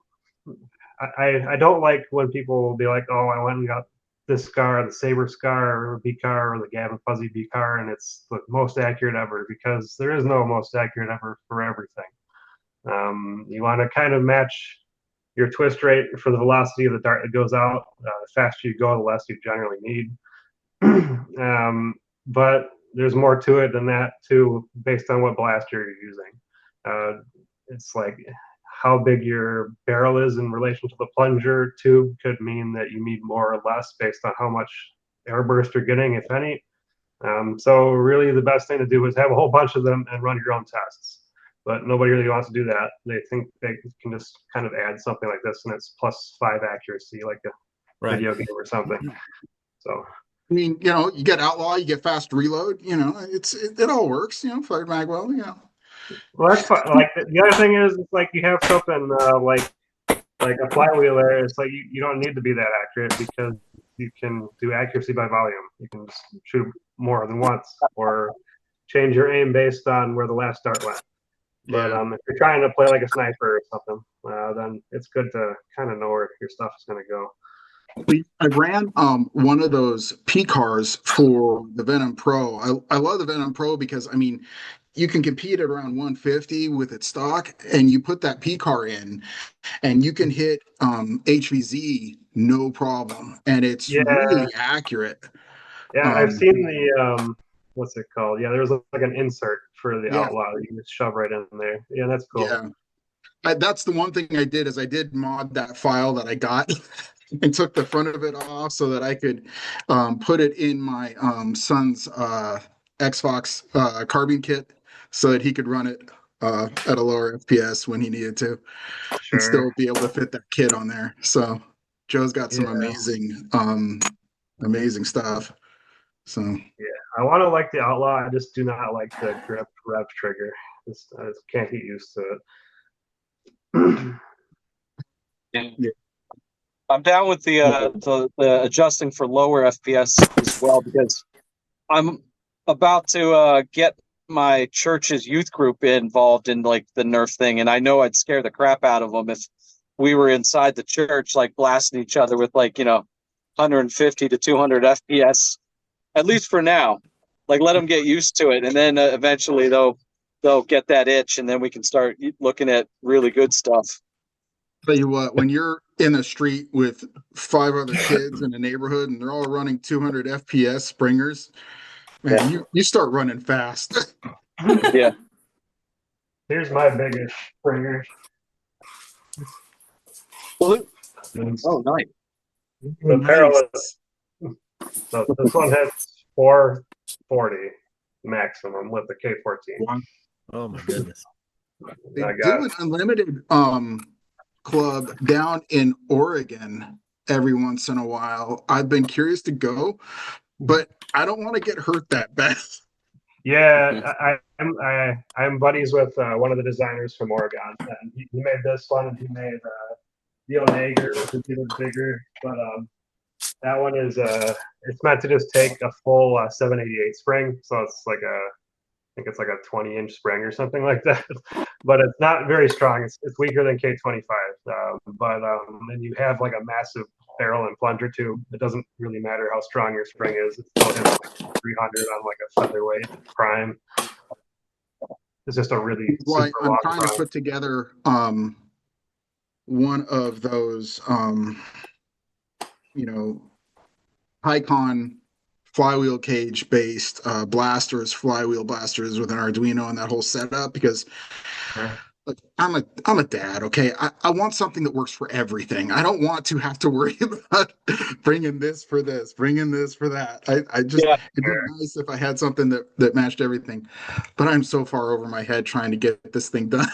S4: I don't like when people will be like, "Oh, I went and got this scar, the Saber scar, or B car, or the Gavin Fuzzy B car, and it's the most accurate ever," because there is no most accurate ever for everything. You want to kind of match your twist rate for the velocity of the dart that goes out. The faster you go, the less you generally need. But there's more to it than that too, based on what blaster you're using. It's like how big your barrel is in relation to the plunger tube could mean that you need more or less based on how much airburst you're getting, if any. So really the best thing to do is have a whole bunch of them and run your own tests. But nobody really wants to do that. They think they can just kind of add something like this and it's +5 accuracy, like a video game or something. So
S3: I mean, you get outlaw, you get fast reload, it all works, Fire Magwell,
S4: Well, that's fine. Like the other thing is, it's like you have something like a flywheeler. It's like you don't need to be that accurate because you can do accuracy by volume. You can just shoot more than once, or change your aim based on where the last dart went. But if you're trying to play like a sniper or something, then it's good to kind of know where your stuff is going to go.
S3: I ran one of those P cars for the Venom Pro. I love the Venom Pro because I mean you can compete at around 150 with its stock, and you put that P car in, and you can hit HVZ no problem, and it's
S4: Yeah,
S3: really accurate.
S4: yeah, I've
S3: Um,
S4: seen the what's it called? Yeah, there's like an insert for the
S3: yeah,
S4: Outlaw that you can just shove right in there. Yeah, that's cool.
S3: yeah. That's the one thing I did is I did mod that file that I got and took the front of it off so that I could put it in my son's Xbox carbine kit so that he could run it at a lower FPS when he needed to and
S4: Sure.
S3: still be able to fit that kit on there. So Joe's got some
S4: Yeah,
S3: amazing stuff. So
S4: yeah. I want to like the Outlaw. I just do not like the grip rev trigger. I just can't get used to it.
S3: yeah,
S7: I'm down with the adjusting for lower FPS as well because I'm about to get my church's youth group involved in like the Nerf thing, and I know I'd scare the crap out of them if we were inside the church like blasting each other with 150 to 200 FPS. At least for now, like let them get used to it, and then eventually they'll get that itch, and then we can start looking at really good stuff.
S3: tell you what, when you're in a street with five other kids in a neighborhood and they're all running 200 FPS springers, man,
S7: Yeah.
S3: you start running fast.
S7: Yeah.
S4: Here's my biggest springer.
S7: Oh, nice.
S4: The Perilous. So this one hits 440 maximum with the K14.
S2: Oh my goodness.
S3: They
S4: I
S3: do
S4: got
S3: an unlimited club down in Oregon every once in a while. I've been curious to go, but I don't want to get hurt that bad.
S4: Yeah, I'm buddies with one of the designers from Oregon, and he made this one. And he made Leo Nager, which is even bigger, but that one is it's meant to just take a full 788 spring, so it's like I think it's like a 20-inch spring or something like that. But it's not very strong. It's weaker than K25. And you have like a massive barrel and plunger tube. It doesn't really matter how strong your spring is. It still hits like 300 on like a featherweight prime. It's just a really
S3: Why
S4: super
S3: I'm
S4: long
S3: trying to
S4: prime.
S3: put together one of those you know Icon flywheel cage based flywheel blasters with an Arduino and that whole setup because like, I'm a dad, okay? I want something that works for everything. I don't want to have to worry about bringing this for this, bringing this for that. I just
S7: Yeah.
S3: it'd be nice if I had something that matched everything. But I'm so far over my head trying to get this thing done.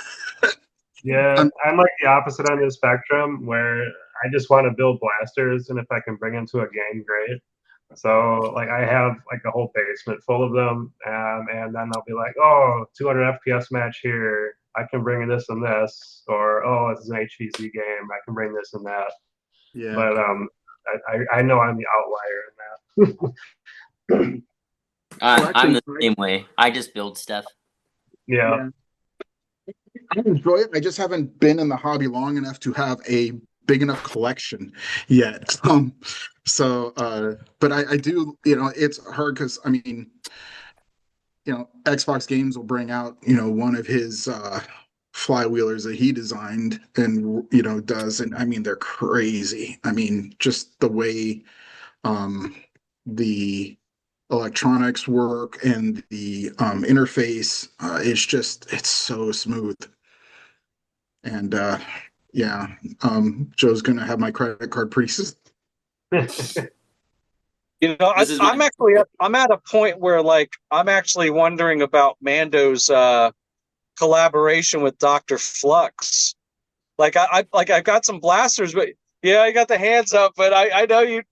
S4: Yeah,
S3: I'm,
S4: I'm like the opposite end of the spectrum where I just want to build blasters, and if I can bring them to a game, great. So like I have like a whole basement full of them, and then I'll be like, oh, 200 FPS match here. I can bring this and this, or oh, this is an HVZ game. I can bring this and that.
S3: yeah.
S4: But I know I'm the outlier in that.
S3: Well,
S12: I'm
S3: actually,
S12: the same way. I just build stuff.
S4: Yeah.
S3: yeah. I enjoy it. I just haven't been in the hobby long enough to have a big enough collection yet. But I do, it's hard because I mean, Xbox Games will bring out, one of his flywheelers that he designed and does, and I mean they're crazy. I mean, just the way the electronics work and the interface, it's so smooth. And yeah, Joe's gonna have my credit card pretty soon.
S12: This is
S7: I'm
S12: my
S7: actually I'm at a point where like I'm actually wondering about Mando's collaboration with Dr. Flux. Like I've got some blasters, but yeah, I got the hands up, but I know you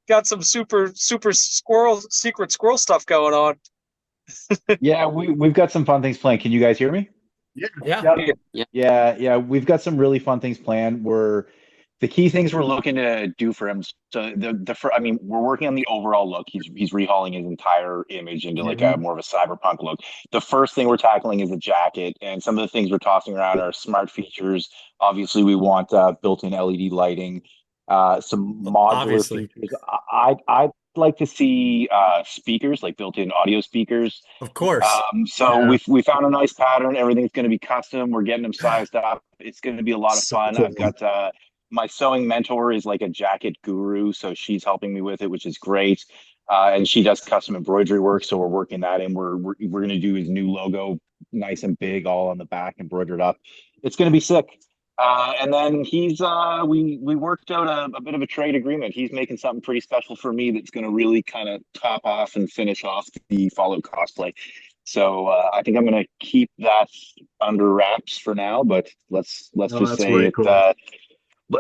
S7: got some super secret squirrel stuff going on.
S14: Yeah, we've got some fun things planned. Can you guys hear me?
S2: Yeah.
S14: Yeah. We've got some really fun things planned. The key things we're looking to do for him. So I mean, we're working on the overall look. He's rehauling his entire image into like a more of a cyberpunk look. The first thing we're tackling is a jacket, and some of the things we're tossing around are smart features. Obviously, we want built-in LED lighting. some modular
S2: Obviously.
S14: features. I'd like to see speakers, like built-in audio speakers.
S2: Of course.
S14: So
S3: Yeah.
S14: we found a nice pattern. Everything's going to be custom. We're getting them sized up. It's going to be a lot of
S3: So
S14: fun.
S3: cool.
S14: I've got my sewing mentor is like a jacket guru, so she's helping me with it, which is great. And she does custom embroidery work, so we're working that in. We're going to do his new logo, nice and big, all on the back, embroidered up. It's going to be sick. And then we worked out a bit of a trade agreement. He's making something pretty special for me that's going to really kind of top off and finish off the Fallout cosplay. So I think I'm going to keep that under wraps for now. But let's
S3: No,
S14: just
S3: that's
S14: say
S3: way
S14: it.
S3: cool.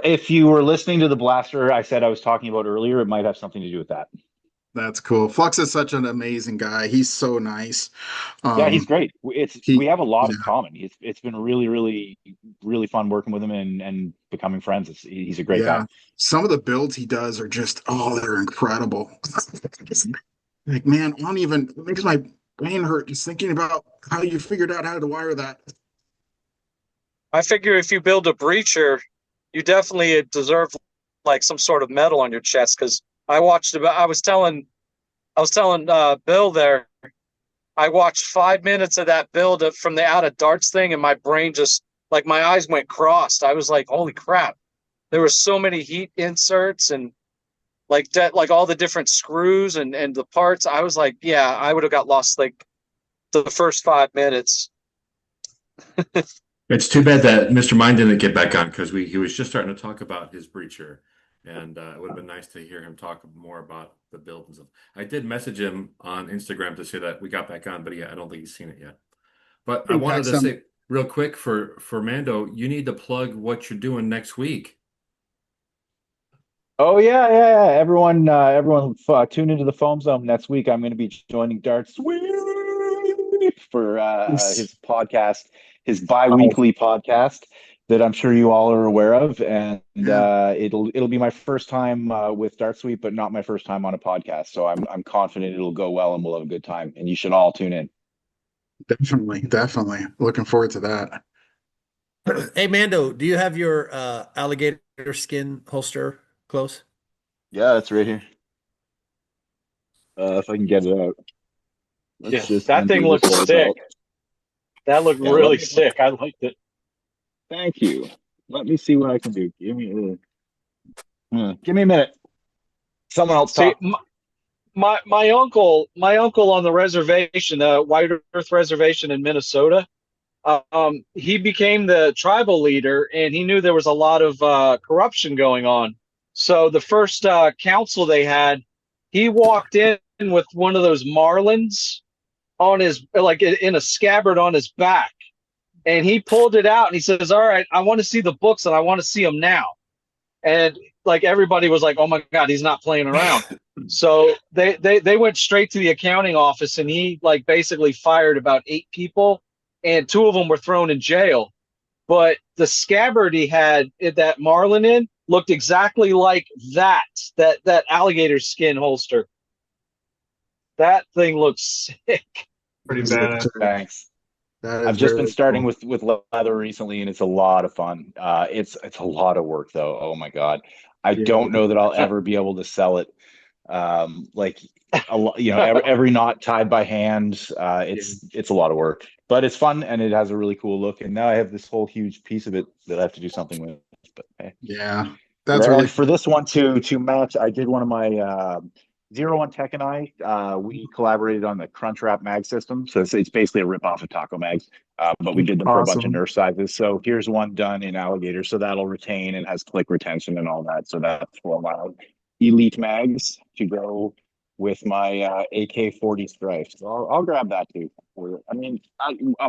S14: If you were listening to the blaster I said I was talking about earlier, it might have something to do with that.
S3: That's cool. Flux is such an amazing guy. He's so nice.
S14: Yeah, he's great. We have a lot
S3: Yeah,
S14: in common. It's been really, really, really fun working with him and becoming friends. He's a great guy.
S3: yeah. Some of the builds he does are just, oh, they're incredible. Like, man, I don't even, it makes my brain hurt just thinking about how you figured out how to wire that.
S7: I figure if you build a breacher, you definitely deserve like some sort of medal on your chest. Because I was telling Bill there, I watched 5 minutes of that build from the out of darts thing, and my brain just like my eyes went crossed. I was like, holy crap! There were so many heat inserts and like that, like all the different screws and the parts. I was like, yeah, I would have got lost like the first 5 minutes.
S1: It's too bad that Mr. Mine didn't get back on because he was just starting to talk about his breacher, and it would have been nice to hear him talk more about the build and stuff. I did message him on Instagram to say that we got back on, but I don't think he's seen it yet. But I
S3: In
S1: wanted
S3: fact,
S1: to say real quick for Mando, you need to plug what you're doing next week.
S14: Oh yeah. Everyone, tune into the Foam Zone next week. I'm going to be joining Dart Sweep for his podcast, his bi-weekly podcast that I'm sure you all are aware of, and it'll be my first time with Dart Sweep, but not my first time on a podcast. So I'm confident it'll go well and we'll have a good time. And you should all tune in.
S3: Definitely. Looking forward to that.
S2: Hey, Mando, do you have your alligator skin holster close?
S14: Yeah, that's right here. If I can get it out.
S7: Yeah, that thing looks sick. That looked really sick. I liked it.
S14: Thank you. Let me see what I can do. Give me a minute. Someone else talk.
S7: My uncle on the reservation, the White Earth Reservation in Minnesota, he became the tribal leader, and he knew there was a lot of corruption going on. So the first council they had, he walked in with one of those marlins on his, like in a scabbard on his back, and he pulled it out and he says, "All right, I want to see the books and I want to see them now." And like everybody was like, "Oh my God, he's not playing around." So they went straight to the accounting office, and he like basically fired about 8 people, and 2 of them were thrown in jail. But the scabbard he had that marlin in looked exactly like that alligator skin holster. That thing looks sick.
S4: Pretty badass.
S14: Thanks.
S3: That is
S14: I've just been
S3: very
S14: starting
S3: cool.
S14: with leather recently, and it's a lot of fun. It's a lot of work though. Oh my God. I
S3: Yeah.
S14: don't know that I'll ever be able to sell it. Like every knot tied by hand. It's a lot of work, but it's fun and it has a really cool look. And now I have this whole huge piece of it that I have to do something with. But hey.
S3: Yeah, that's really
S14: And for this one to match, I did one of my 01 Tech and I. We collaborated on the Crunchwrap mag system, so it's basically a rip off of Taco Mags, but we did them for a bunch of
S3: awesome.
S14: Nerf sizes. So here's one done in alligator, so that'll retain and has click retention and all that. So that's for my Elite mags to go with my AK-40 stripes. So I'll grab that too. I mean,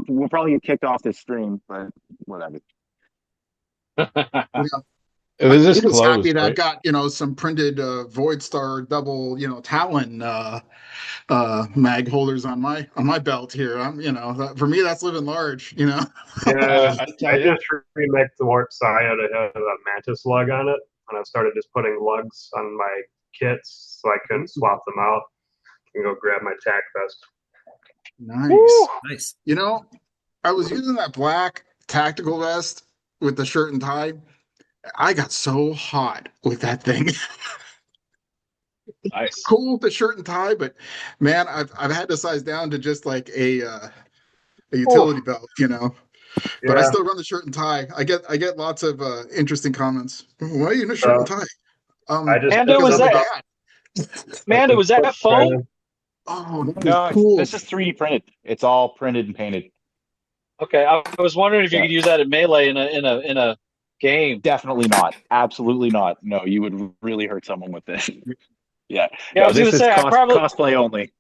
S14: we'll probably get kicked off this stream, but whatever.
S3: Yeah.
S5: It was just
S3: I was happy
S5: closed,
S3: that I
S5: right?
S3: got, some printed Void Star double, Talon mag holders on my belt here. For me that's living large.
S4: Yeah,
S5: I tell
S4: I
S5: you,
S4: just remade the Warp Saya to have a mantis lug on it, and I started just putting lugs on my kits so I couldn't swap them out and go grab my tack vest.
S3: Nice.
S2: Nice.
S3: I was using that black tactical vest with the shirt and tie, I got so hot with that thing.
S7: Nice.
S3: Cool with the shirt and tie, but man, I've had to size down to just like a utility belt, you know. But I
S4: Yeah.
S3: still run the shirt and tie. I get lots of interesting comments. Why are you in a shirt
S4: So
S3: and tie?
S4: I just
S7: Mando,
S4: picked
S3: Because
S7: was
S4: it
S3: I'm a
S4: up.
S7: that
S3: dad.
S4: I
S7: Mando,
S4: just
S7: was that
S4: put
S7: foam?
S3: Oh, that is
S14: No,
S3: cool.
S14: this is 3D printed. It's all printed and painted.
S7: Okay, I was wondering if you
S14: Yeah.
S7: could use that in melee in a game.
S14: Definitely not. Absolutely not. No, you would really hurt someone with this. Yeah.
S7: Yeah, I
S14: No,
S7: was gonna
S14: this is
S7: say I probably
S14: cosplay only.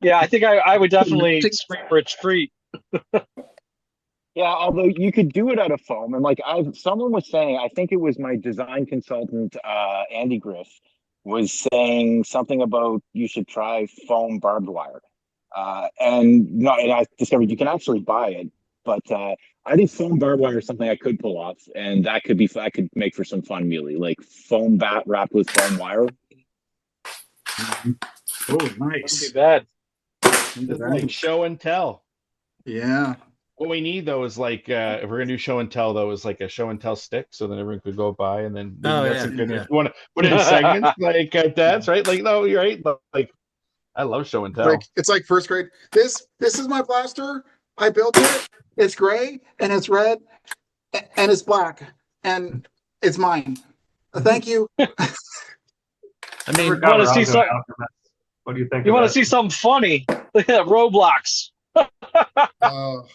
S7: yeah, I think I would definitely
S3: Magic.
S7: scream for a treat.
S14: Yeah, although you could do it out of foam, and like someone was saying, I think it was my design consultant, Andy Griff, was saying something about you should try foam barbed wire. And I discovered you can actually buy it, but I think foam barbed wire is something I could pull off, and I could make for some fun melee, like foam bat wrapped with foam wire.
S3: Oh,
S7: Wouldn't be
S3: nice.
S7: bad.
S5: This is like show and tell.
S3: Yeah.
S5: What we need though is like if we're gonna do show and tell though is like a show and tell stick, so then everyone could go by and then maybe
S2: Oh,
S5: that's
S2: yeah,
S5: a good
S2: yeah.
S5: if you want to put it in segments like dads, right? Like no, you're right. Like I love show and tell.
S3: It's like first grade. This is my blaster. I built it. It's gray and it's red and it's black and it's mine. Thank you.
S2: I
S4: Never
S2: mean,
S7: You
S4: got
S7: want to see
S4: around to
S7: some?
S4: Alchemist. What do you think
S7: You
S4: of
S7: want to
S4: that?
S7: see something funny? Look at that Roblox.
S3: Oh,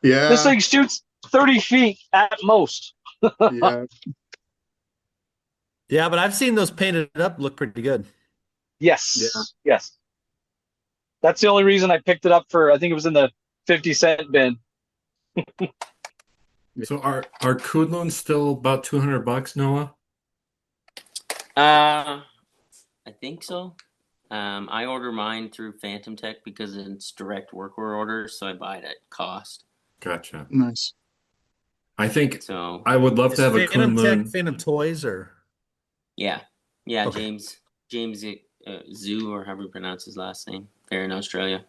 S7: This
S3: yeah.
S7: thing shoots 30 feet at most.
S3: Yeah.
S2: yeah, but I've seen those painted up look pretty good.
S7: Yes.
S3: Yeah.
S7: Yes. That's the only reason I picked it up for. I think it was in the 50-cent bin.
S1: So are Kudlun's still about $200, Noah?
S12: I think so. I order mine through Phantom Tech because it's direct worker orders, so I buy it at cost.
S1: Gotcha.
S3: Nice.
S1: I think
S12: So
S1: I would love
S2: Is
S1: to have a
S2: Phantom Tech
S1: Kunlun.
S2: Phantom Toys or
S12: yeah,
S2: Okay.
S12: James Zoo, or however you pronounce his last name, there in Australia.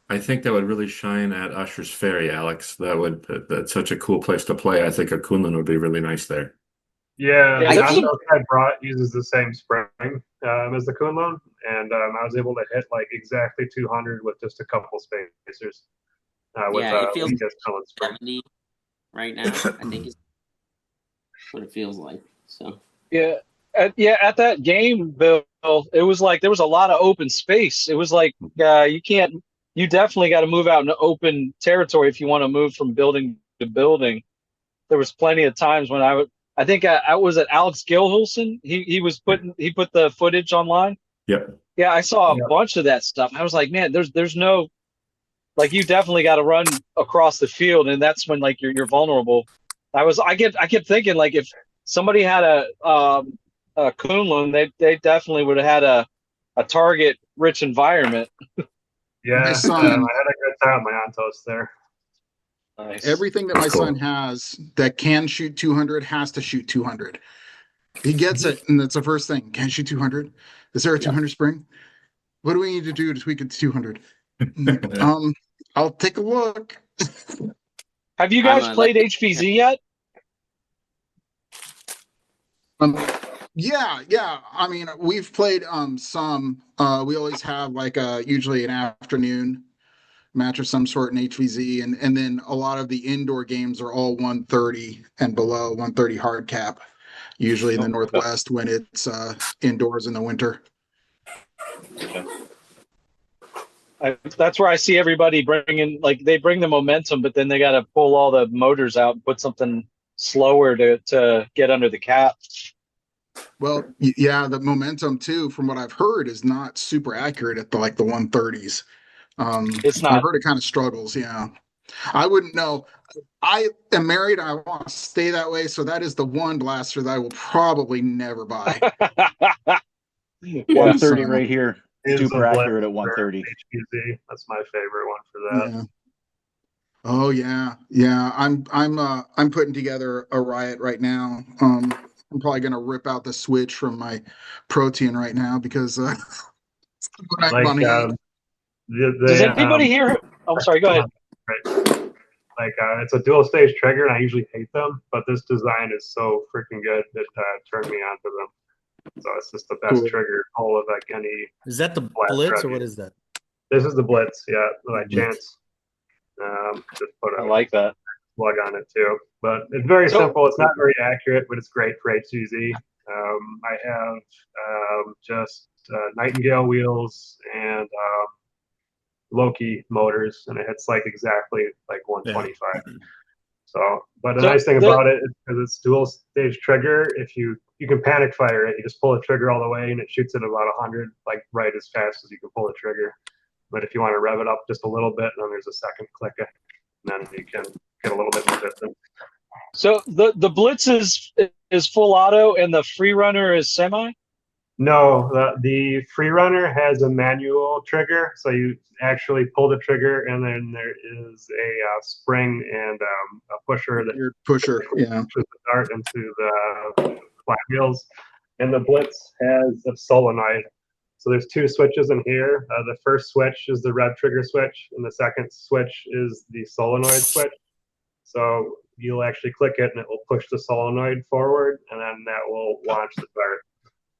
S1: I think that would really shine at Usher's Ferry, Alex. That's such a cool place to play. I think a Kunlun would be really nice there.
S4: Yeah,
S7: Yeah,
S4: the
S7: there's some.
S4: Nandos I brought uses the same spring as the Kunlun, and I was able to hit like exactly 200 with just a couple spacers with
S12: Yeah, it feels
S4: Lucas Cullen spring.
S12: 70 right now. I think is what it feels like. So
S7: Yeah. At that game, Bill, it was like there was a lot of open space. It was like you definitely got to move out into open territory if you want to move from building to building. There was plenty of times when I think I was at Alex Gilhilson. He put the footage online.
S1: Yep.
S7: Yeah, I saw a
S4: Yeah.
S7: bunch of that stuff. I was like, man, there's no, like, you definitely got to run across the field, and that's when like you're vulnerable. I kept thinking, like, if somebody had a Kunlun, they definitely would have had a target rich environment.
S4: Yeah,
S3: My
S4: I
S3: son,
S4: had a good time with my Antos there.
S7: Nice.
S3: everything that my
S1: That's cool.
S3: son has that can shoot 200 has to shoot 200. He gets it, and that's the first thing. Can shoot 200? Is there a 200 spring? What do we need to do to tweak it to 200? I'll take a look.
S7: Have you guys played HVZ yet?
S3: Yeah. I mean, we've played some. We always have like usually an afternoon match of some sort in HVZ, and then a lot of the indoor games are all 130 and below, 130 hard cap, usually in the Northwest when it's indoors in the winter.
S7: That's where I see everybody bringing, like, they bring the momentum, but then they got to pull all the motors out and put something slower to get under the cap.
S3: Well, yeah, the momentum too, from what I've heard, is not super accurate at the 130s.
S7: It's
S3: I've
S7: not.
S3: heard it kind of struggles. Yeah, I wouldn't know. I am married. I want to stay that way. So that is the one blaster that I will probably never buy.
S14: 130 right here.
S4: Is
S14: Super
S4: a blend
S14: accurate at
S4: for
S14: 130.
S4: HPZ. That's my favorite one for that.
S3: Yeah. Oh yeah. I'm putting together a riot right now. I'm probably gonna rip out the switch from my protein right now because what I have
S4: Like
S3: on hand.
S7: Does anybody here? Oh, sorry. Go ahead.
S4: Right. Like it's a dual stage trigger, and I usually hate them, but this design is so freaking good that turned me onto them. So it's just the best
S3: Cool.
S4: trigger pull of like any.
S2: Is that the
S4: Blast
S2: Blitz or
S4: review.
S2: what is that?
S4: This is the Blitz, yeah, by
S2: Blitz.
S4: chance. Just put
S7: I
S4: a
S7: like that.
S4: plug on it too. But it's very
S7: So-
S4: simple. It's not very accurate, but it's great for HCZ. I have just Nightingale wheels and Loki motors, and it hits like exactly like 125. So, but the
S7: So
S4: nice thing
S7: the-
S4: about it is because it's dual stage trigger, if you can panic fire it, you just pull the trigger all the way and it shoots at about 100, like right as fast as you can pull the trigger. But if you want to rev it up just a little bit, then there's a second click, and then you can get a little bit more distance.
S7: So the Blitz is full auto and the Free Runner is semi?
S4: No, the free runner has a manual trigger, so you actually pull the trigger, and then there is a spring and a pusher that
S3: Your pusher, yeah.
S4: pushes the dart into the flat wheels. And the Blitz has a solenoid. So there's two switches in here. The first switch is the red trigger switch, and the second switch is the solenoid switch. So you'll actually click it, and it will push the solenoid forward, and then that will launch the dart.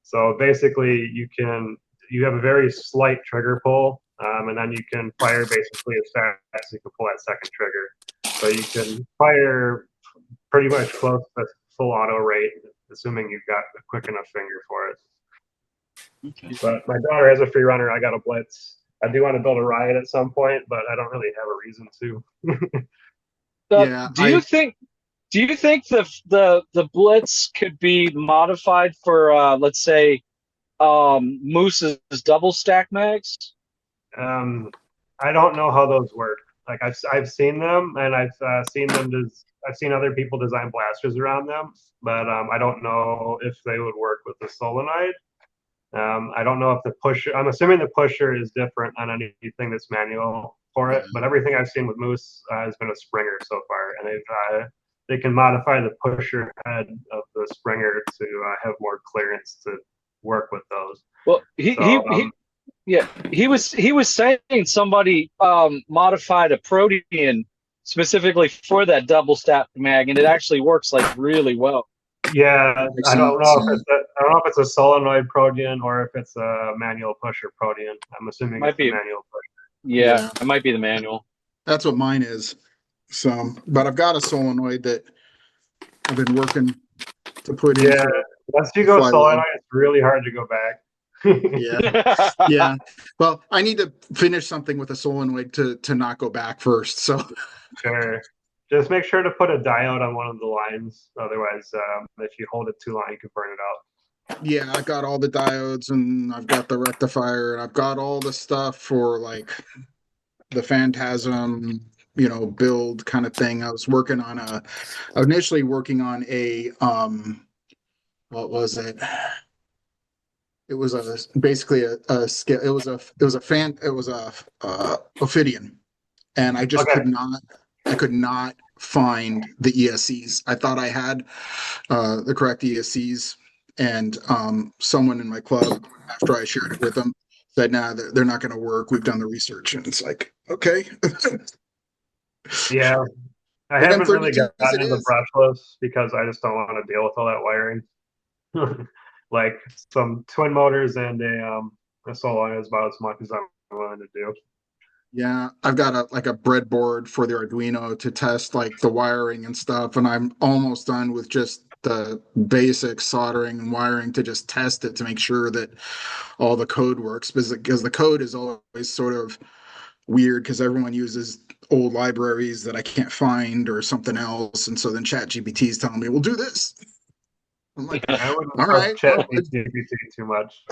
S4: So basically, you have a very slight trigger pull, and then you can fire basically as fast as you can pull that second trigger. So you can fire pretty much close to full auto rate, assuming you've got a quick enough finger for it. Okay. But my daughter has a free runner. I got a Blitz. I do want to build a Riot at some point, but I don't really have a reason to.
S3: Yeah,
S7: do you think the Blitz could be modified for let's say Moose's double stack mags?
S4: I don't know how those work. Like I've seen them, and I've seen other people design blasters around them, but I don't know if they would work with the solenoid. I don't know if the pusher. I'm assuming the pusher is different on anything that's manual for it, but everything I've seen with Moose has been a Springer so far, and they can modify the pusher head of the Springer to have more clearance to work with those.
S7: Well, he was saying somebody modified a Protean specifically for that double stack mag, and it actually works like really well.
S4: Yeah, I don't know if it's a solenoid Protean or if it's a manual pusher Protean. I'm assuming it's a manual pusher.
S7: Yeah, it might be the manual.
S3: That's what mine is. So, but I've got a solenoid that I've been working to put in.
S4: Yeah, once you go solenoid, it's really hard to go back.
S3: Yeah, yeah. Well, I need to finish something with a solenoid to not go back first. So,
S4: sure. Just make sure to put a diode on one of the lines. Otherwise, if you hold it too long, you can burn it out.
S3: Yeah, I've got all the diodes, and I've got the rectifier, and I've got all the stuff for like the Phantasm, build kind of thing. I was initially working on a what was it? It was basically a scale. It was a Ophidian, and I just could not find the ESCs. I thought I had the correct ESCs, and someone in my club, after I shared it with them, said, "Nah, they're not going to work. We've done the research," and it's like, okay.
S4: Yeah, I haven't really gotten into brushless because I just don't want to deal with all that wiring. Like some twin motors and a solenoid is about as much as I'm willing to do.
S3: Yeah, I've got a breadboard for the Arduino to test like the wiring and stuff, and I'm almost done with just the basic soldering and wiring to just test it to make sure that all the code works, because the code is always sort of weird because everyone uses old libraries that I can't find or something else, and so then ChatGPT is telling me, "Well, do this." I'm like,
S4: I wouldn't
S3: all right,
S4: ChatGPT too much.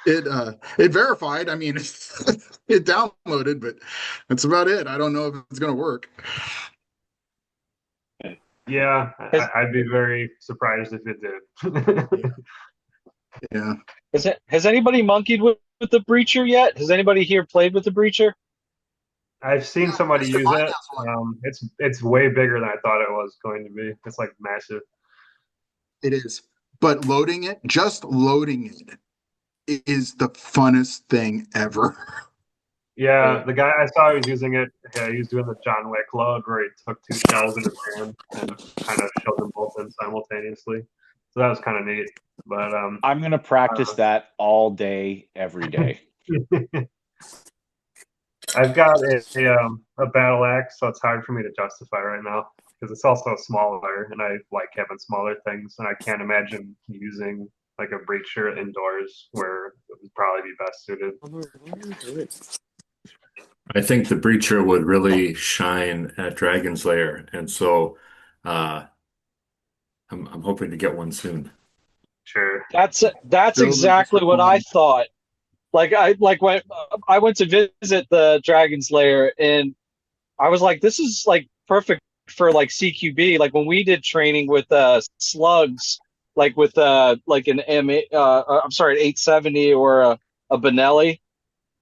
S3: It verified. I mean, it downloaded, but that's about it. I don't know if it's going to work.
S4: Yeah, I'd be very surprised if it did.
S3: Yeah.
S7: Has anybody monkeyed with the Breacher yet? Has anybody here played with the Breacher?
S4: I've seen somebody use it. It's way bigger than I thought it was going to be. It's like massive.
S3: It is. But just loading it is the funnest thing ever.
S4: Yeah, the guy I saw he was using it. Yeah, he was doing the John Wick load where he took two shells in his hand and kind of showed them both in simultaneously. So that was kind of neat. But
S14: I'm gonna practice that all day, every day.
S4: I've got a battle axe, so it's hard for me to justify right now because it's also smaller, and I like having smaller things, and I can't imagine using like a breacher indoors where it would probably be best suited.
S1: I think the breacher would really shine at Dragon's Lair, and so uh, I'm hoping to get one soon.
S4: Sure.
S7: That's
S3: Build them just
S7: exactly
S3: for
S7: what I
S3: fun.
S7: thought. Like when I went to visit the Dragon's Lair, and I was like, this is like perfect for like CQB. Like when we did training with slugs, like with like an I'm sorry, an 870 or a Benelli.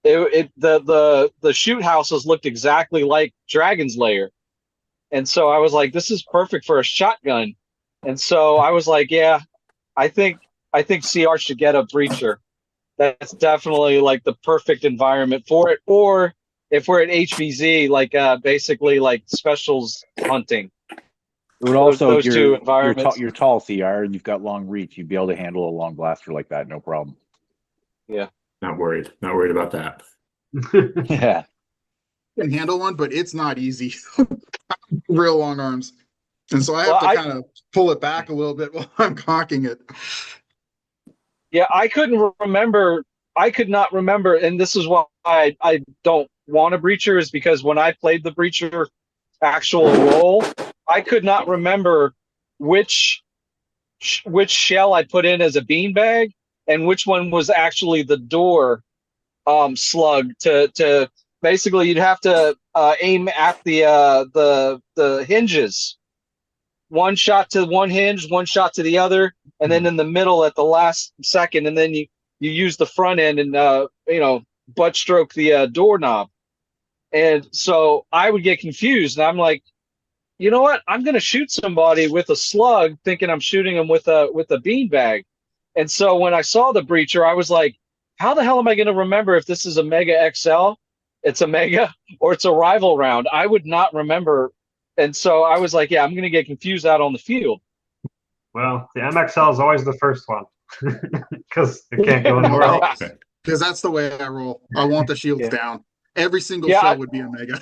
S7: The shoot houses looked exactly like Dragon's Lair. And so I was like, this is perfect for a shotgun. And so I was like, yeah, I think CR should get a breacher. That's definitely like the perfect environment for it. Or if we're at HVZ, like basically like specials hunting.
S14: It would also
S7: Those two environments.
S14: you're tall, CR, and you've got long reach. You'd be able to handle a long blaster like that, no problem.
S7: Yeah.
S1: Not worried. Not worried about that.
S14: Yeah.
S3: I can handle one, but it's not easy. Real long arms. And so I have
S7: Well,
S3: to kind of pull it back a little bit while I'm cocking it.
S7: Yeah, I couldn't remember. I could not remember, and this is why I don't want a breacher, is because when I played the breacher actual role, I could not remember which shell I put in as a beanbag and which one was actually the door slug. To basically, you'd have to aim at the hinges. One shot to one hinge, one shot to the other, and then in the middle at the last second, and then you use the front end and butt stroke the doorknob. And so I would get confused, and I'm like, you know what? I'm going to shoot somebody with a slug, thinking I'm shooting them with a beanbag. And so when I saw the breacher, I was like, how the hell am I going to remember if this is a Mega XL, it's a Mega, or it's a rival round? I would not remember. And so I was like, yeah, I'm going to get confused out on the field.
S4: Well, the MXL is always the first one because it can't go anywhere else.
S3: Because that's the way I roll. I want the shields down. Every single
S7: Yeah,
S3: shell would be a mega.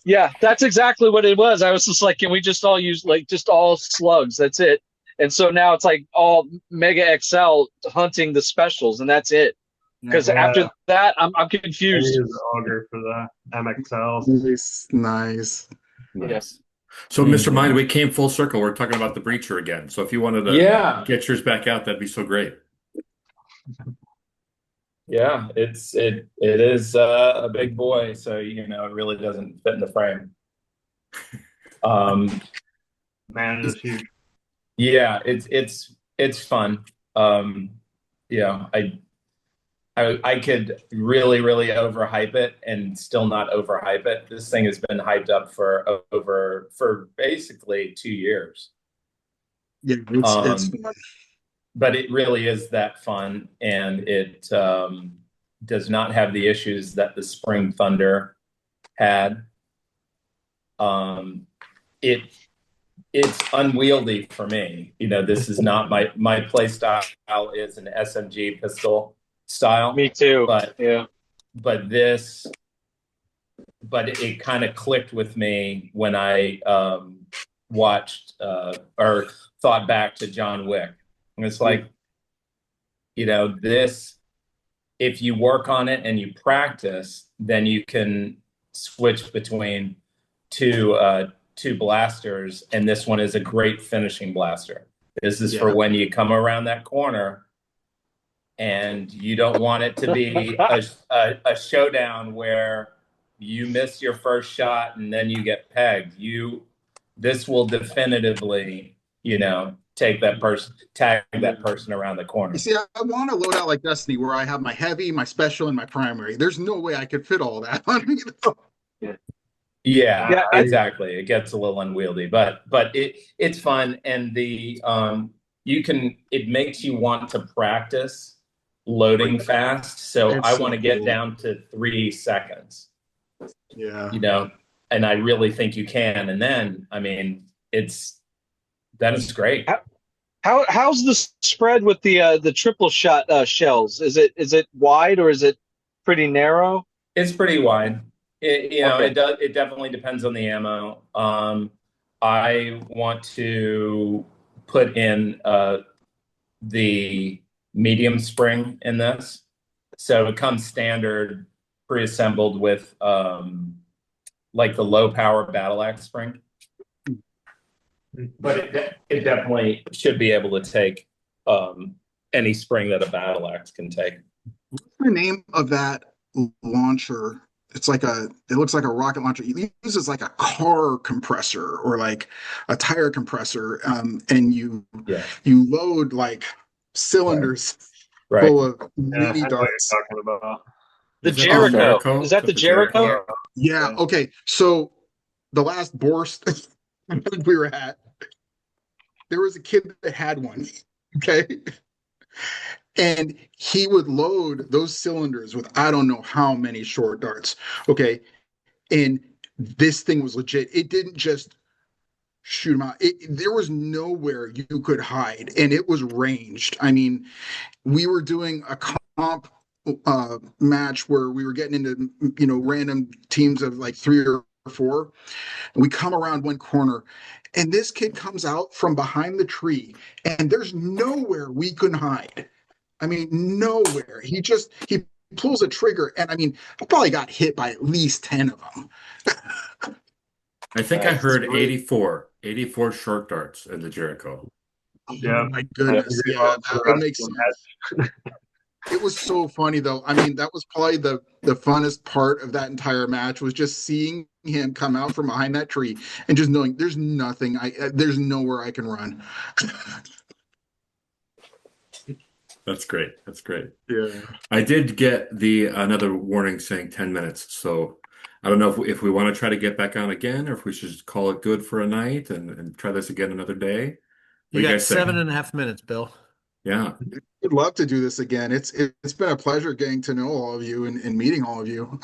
S7: Yeah, that's exactly what it was. I was just like, can we just all use like just all slugs? That's it. And so now it's like all Mega XL hunting the specials, and that's it. Because after that, I'm
S4: I
S7: confused.
S4: use Auger for the MXL.
S3: Nice.
S7: Yes.
S1: So, Mr. Mind, we came full circle. We're talking about the breacher again. So, if you wanted to get yours back out, that'd be so great.
S13: Yeah, it is a big boy, so it really doesn't fit in the frame.
S4: Man, it is huge.
S13: Yeah, it's fun. Yeah, I could really overhype it and still not overhype it. This thing has been hyped up for basically 2 years.
S3: Yeah, it's fun.
S13: But it really is that fun, and it does not have the issues that the Spring Thunder had. It's unwieldy for me. This is not my play style is an SMG pistol style.
S7: Me too.
S13: But
S7: yeah.
S13: But it kind of clicked with me when I watched or thought back to John Wick. And it's like, this, if you work on it and you practice, then you can switch between two blasters, and this one is a great finishing blaster. This is for when you come around that corner and you don't want it to be a showdown where you miss your first shot and then you get pegged. This will definitively, tag that person around the corner.
S3: You see, I want to load out like Destiny where I have my heavy, my special, and my primary. There's no way I could fit all that on me.
S13: Yeah, exactly. It gets a little unwieldy, but it's fun, and it makes you want to practice loading fast. So
S3: It's
S13: I
S3: so
S13: want to get
S3: cool.
S13: down to 3 seconds,
S3: Yeah.
S13: you know, and I really think you can. And then, I mean, that is great.
S7: How's the spread with the triple shot shells? Is it wide or is it pretty narrow?
S13: It's pretty wide.
S7: Okay.
S13: It definitely depends on the ammo. I want to put in the medium spring in this. So it comes standard pre-assembled with like the low power battle axe spring. But it definitely should be able to take any spring that a battle axe can take.
S3: What's the name of that launcher? It looks like a rocket launcher. It uses like a car compressor or like a tire compressor, and you load like cylinders full of mini
S4: I know what
S3: darts.
S4: you're talking about.
S7: The Jericho. Is that the Jericho?
S3: Yeah. Okay. So the last Borst we were at, there was a kid that had one. Okay. And he would load those cylinders with I don't know how many short darts. Okay. And this thing was legit. It didn't just shoot them out. There was nowhere you could hide, and it was ranged. I mean, we were doing a comp match where we were getting into random teams of like 3 or 4, and we come around one corner, and this kid comes out from behind the tree, and there's nowhere we can hide. I mean, nowhere. He pulls a trigger, and I mean, I probably got hit by at least 10 of them.
S1: I think I heard 84 short darts in the Jericho.
S4: Yeah.
S3: Oh my goodness. Yeah, that would make sense. It was so funny though. I mean, that was probably the funnest part of that entire match was just seeing him come out from behind that tree and just knowing there's nowhere I can run.
S1: That's great. That's great.
S3: Yeah.
S1: I did get another warning saying 10 minutes. So I don't know if we want to try to get back on again or if we should just call it good for a night and try this again another day. What
S2: You
S1: do
S2: got
S1: guys say?
S2: 7.5 minutes, Bill.
S1: Yeah.
S3: I'd love to do this again. It's been a pleasure getting to know all of you and meeting all of you.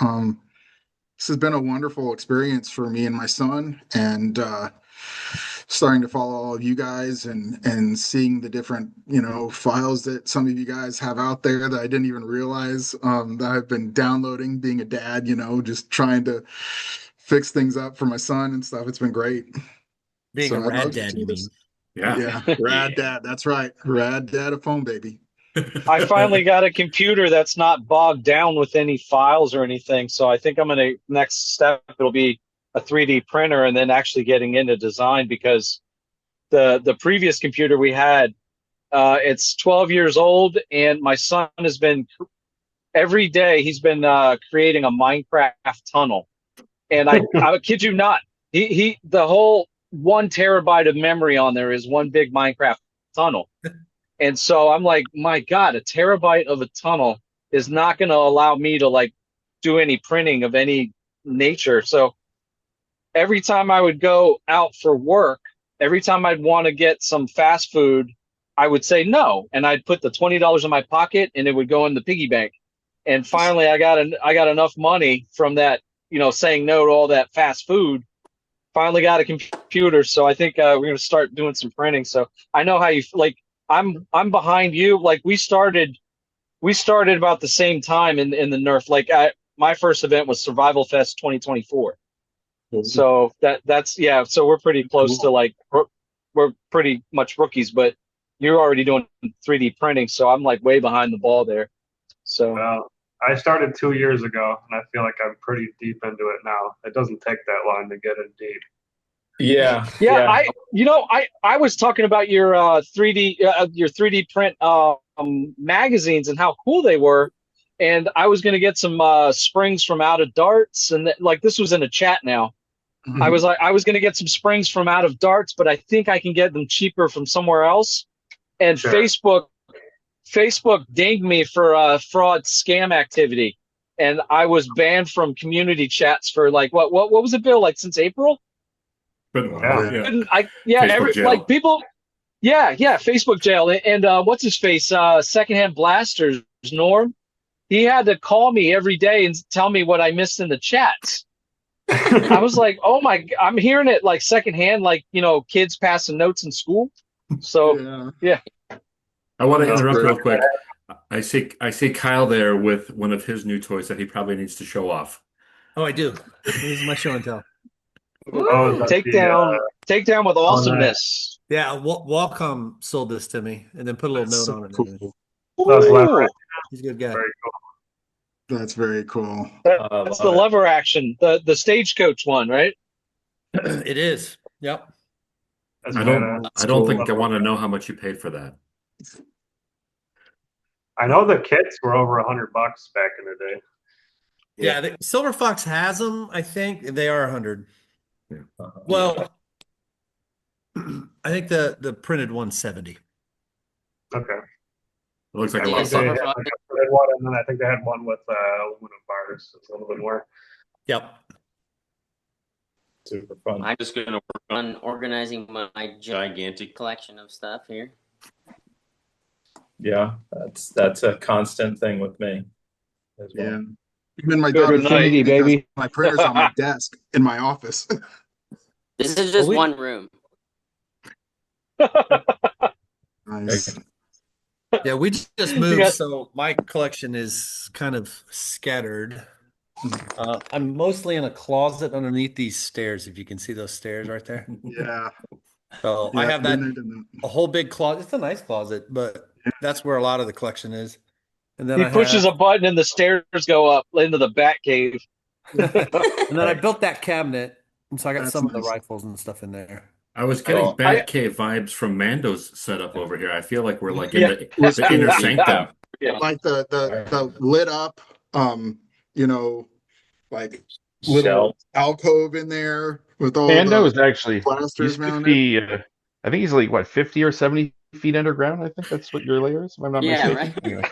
S3: This has been a wonderful experience for me and my son, and starting to follow all of you guys and seeing the different files that some of you guys have out there that I didn't even realize that I've been downloading. Being a dad, just trying to fix things up for my son and stuff. It's been great.
S2: Being a
S3: I'd
S2: rad
S3: love to
S2: dad,
S3: do
S2: you
S3: this.
S2: mean?
S3: Yeah, rad dad. That's right, rad dad of phone baby.
S7: I finally got a computer that's not bogged down with any files or anything. So I think next step, it'll be a 3D printer and then actually getting into design, because the previous computer we had, it's 12 years old, and my son has been every day he's been creating a Minecraft tunnel. And I kid you not, he the whole 1 terabyte of memory on there is one big Minecraft tunnel. And so I'm like, my God, a terabyte of a tunnel is not going to allow me to like do any printing of any nature. So every time I would go out for work, every time I'd want to get some fast food, I would say no, and I'd put the $20 in my pocket, and it would go in the piggy bank. And finally, I got enough money from that, saying no to all that fast food. Finally, got a computer, so I think we're going to start doing some printing. So I know how you like. I'm behind you. Like we started about the same time in the Nerf. Like my first event was Survival Fest 2024. So that's yeah. So we're pretty close to like we're pretty much rookies, but you're already doing 3D printing, so I'm like way behind the ball there. So
S4: well, I started 2 years ago, and I feel like I'm pretty deep into it now. It doesn't take that long to get in deep.
S13: Yeah.
S7: I was talking about your 3D print magazines and how cool they were, and I was going to get some springs from Out of Darts, and like this was in a chat now. Mm-hmm. I was going to get some springs from Out of Darts, but I think I can get them cheaper from somewhere else. And sure. Facebook dinged me for fraud scam activity, and I was banned from community chats for like what was it, Bill? Like since April. Facebook jail. Facebook jail, and what's his face? Secondhand Blasters Norm, he had to call me every day and tell me what I missed in the chats. I was like, oh my, I'm hearing it like secondhand, like, kids passing notes in school. So, yeah.
S1: I want to
S3: That's
S1: interrupt
S3: great.
S1: real quick. I see Kyle there with one of his new toys that he probably needs to show off.
S2: Oh, I do. This is my show and tell.
S7: Take down with awesomeness.
S2: Yeah, Walcom sold this to me and then put a little note on it.
S3: Cool.
S2: He's a good guy.
S4: Very cool.
S3: That's very cool.
S7: That's the lever action, the stagecoach one, right?
S2: It is. Yep.
S1: I don't think I want to know how much you paid for that.
S4: I know the kits were over $100 back in the day.
S2: Yeah, Silver Fox has them. I think they are 100.
S1: Yeah.
S2: Well, I think the printed 170.
S4: Okay.
S1: It looks like a
S4: I
S1: lot of
S4: think they
S1: fun.
S4: had like a red one, and then I think they had one with aluminum bars. It's a little bit more.
S2: Yep.
S13: Super fun.
S12: I'm just going to work on organizing my gigantic collection of stuff here.
S13: Yeah, that's a constant thing with me as well.
S3: Yeah. Even my
S14: Good
S3: daughter
S14: night,
S3: because
S14: baby.
S3: my printer's on my desk in my office.
S12: This is just one room.
S3: Nice.
S2: Yeah, we just moved, so my collection is kind of scattered. I'm mostly in a closet underneath these stairs, if you can see those stairs right there.
S3: Yeah.
S2: So
S3: Yeah,
S2: I have that
S3: been there, done
S2: a whole big closet. It's a nice closet, but that's where a lot of the collection is. And then
S7: He pushes a button and the stairs go up into the bat cave.
S2: and then I built that cabinet, and so I got
S3: That's
S2: some of the
S3: nice.
S2: rifles and stuff in there.
S1: I was getting Batcave vibes from Mando's setup over here. I feel like we're like in the inner sanctum.
S3: Like the lit up, like little
S5: Shell.
S3: alcove in there with all
S5: Mando
S3: the
S5: is actually
S3: blasters
S5: he's
S3: mounted.
S5: 50. I think he's like what 50 or 70 feet underground. I think that's what your layer is, if I'm not mistaken.
S12: Right.
S5: Anyway.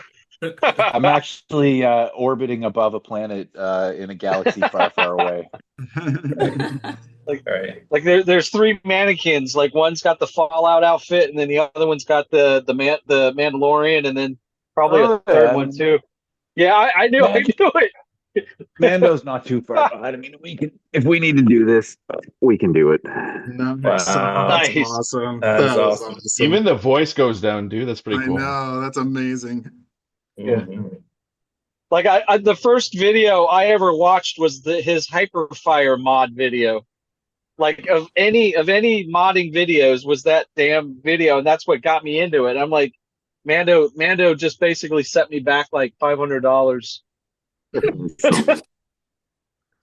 S14: I'm actually orbiting above a planet in a galaxy far, far away.
S7: Like there's three mannequins. Like one's got the Fallout outfit, and then the other one's got the Mandalorian, and then probably a third one too. Yeah, I knew it.
S14: Mando's not too far behind. I mean, if we need to do this, we can do it.
S3: Nice. That's awesome.
S13: That's
S3: That was
S13: awesome.
S5: Even the voice goes down, dude. That's pretty cool.
S3: I know. That's amazing.
S7: Yeah. Like I the first video I ever watched was his Hyperfire mod video. Like of any modding videos was that damn video, and that's what got me into it. I'm like, Mando just basically set me back like $500.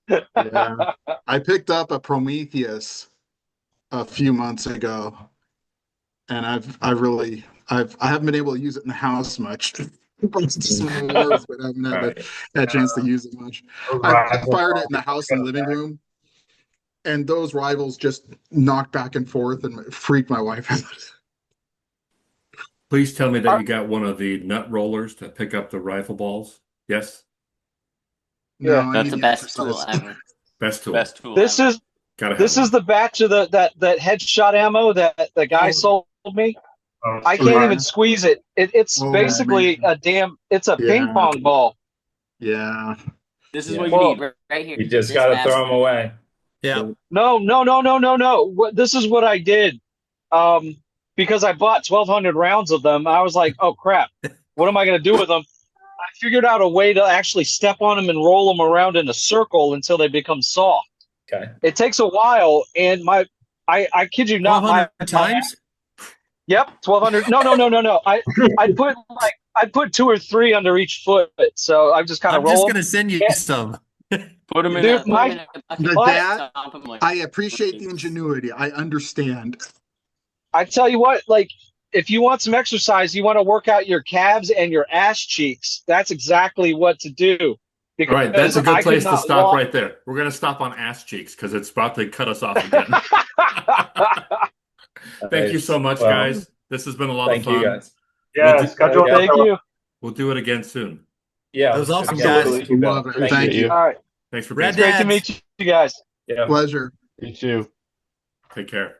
S3: Yeah. I picked up a Prometheus a few months ago, and I haven't been able to use it in the house much. Just nerves, but I haven't had that chance to use it much. I fired it in the house and living room, and those rivals just knocked back and forth and freaked my wife out.
S1: Please tell me that you got one of the nut rollers to pick up the rifle balls. Yes?
S3: No,
S7: Yeah.
S3: I
S12: That's
S3: need
S12: the
S3: the
S12: best
S3: exercise.
S12: tool ever.
S1: Best tool.
S12: Best tool
S7: This
S12: ever.
S7: is
S1: Gotta have
S7: this is
S1: one.
S7: the batch of that headshot ammo that the guy sold me. I can't even squeeze it. It's basically a ping pong ball.
S3: Yeah.
S12: This is what you need right here.
S13: You just
S12: This
S13: got to
S12: has
S13: throw them away.
S2: Yeah.
S7: No. This is what I did. Because I bought 1,200 rounds of them, I was like, oh crap, what am I going to do with them? I figured out a way to actually step on them and roll them around in a circle until they become soft.
S13: Okay.
S7: It takes a while, and I kid you not,
S2: 1,200 times.
S7: Yep, 1,200. No. I put 2 or 3 under each foot, so I just kind of
S2: I'm
S7: roll.
S2: just gonna send you some.
S12: Put them in
S7: Dude,
S12: a bucket.
S3: That
S12: Stomp 'em like
S3: I appreciate the ingenuity. I understand.
S7: I tell you what, like, if you want some exercise, you want to work out your calves and your ass cheeks. That's exactly what to do.
S1: All right, that's a good place to stop right there. We're going to stop on ass cheeks because it's about to cut us off again. Thank you so much, guys. This has been a lot of fun.
S13: Thank you, guys.
S4: Yeah, schedule.
S7: Thank you.
S1: We'll do it again soon.
S13: Yeah,
S2: That was awesome,
S13: absolutely.
S2: guys.
S3: Love it.
S13: Thank
S3: Thank
S13: you.
S3: you.
S7: All right.
S1: Thanks for being
S2: Rad
S1: here.
S7: Great to
S2: Dads.
S7: meet you guys.
S13: Yeah.
S3: Pleasure.
S5: You too.
S1: Take care.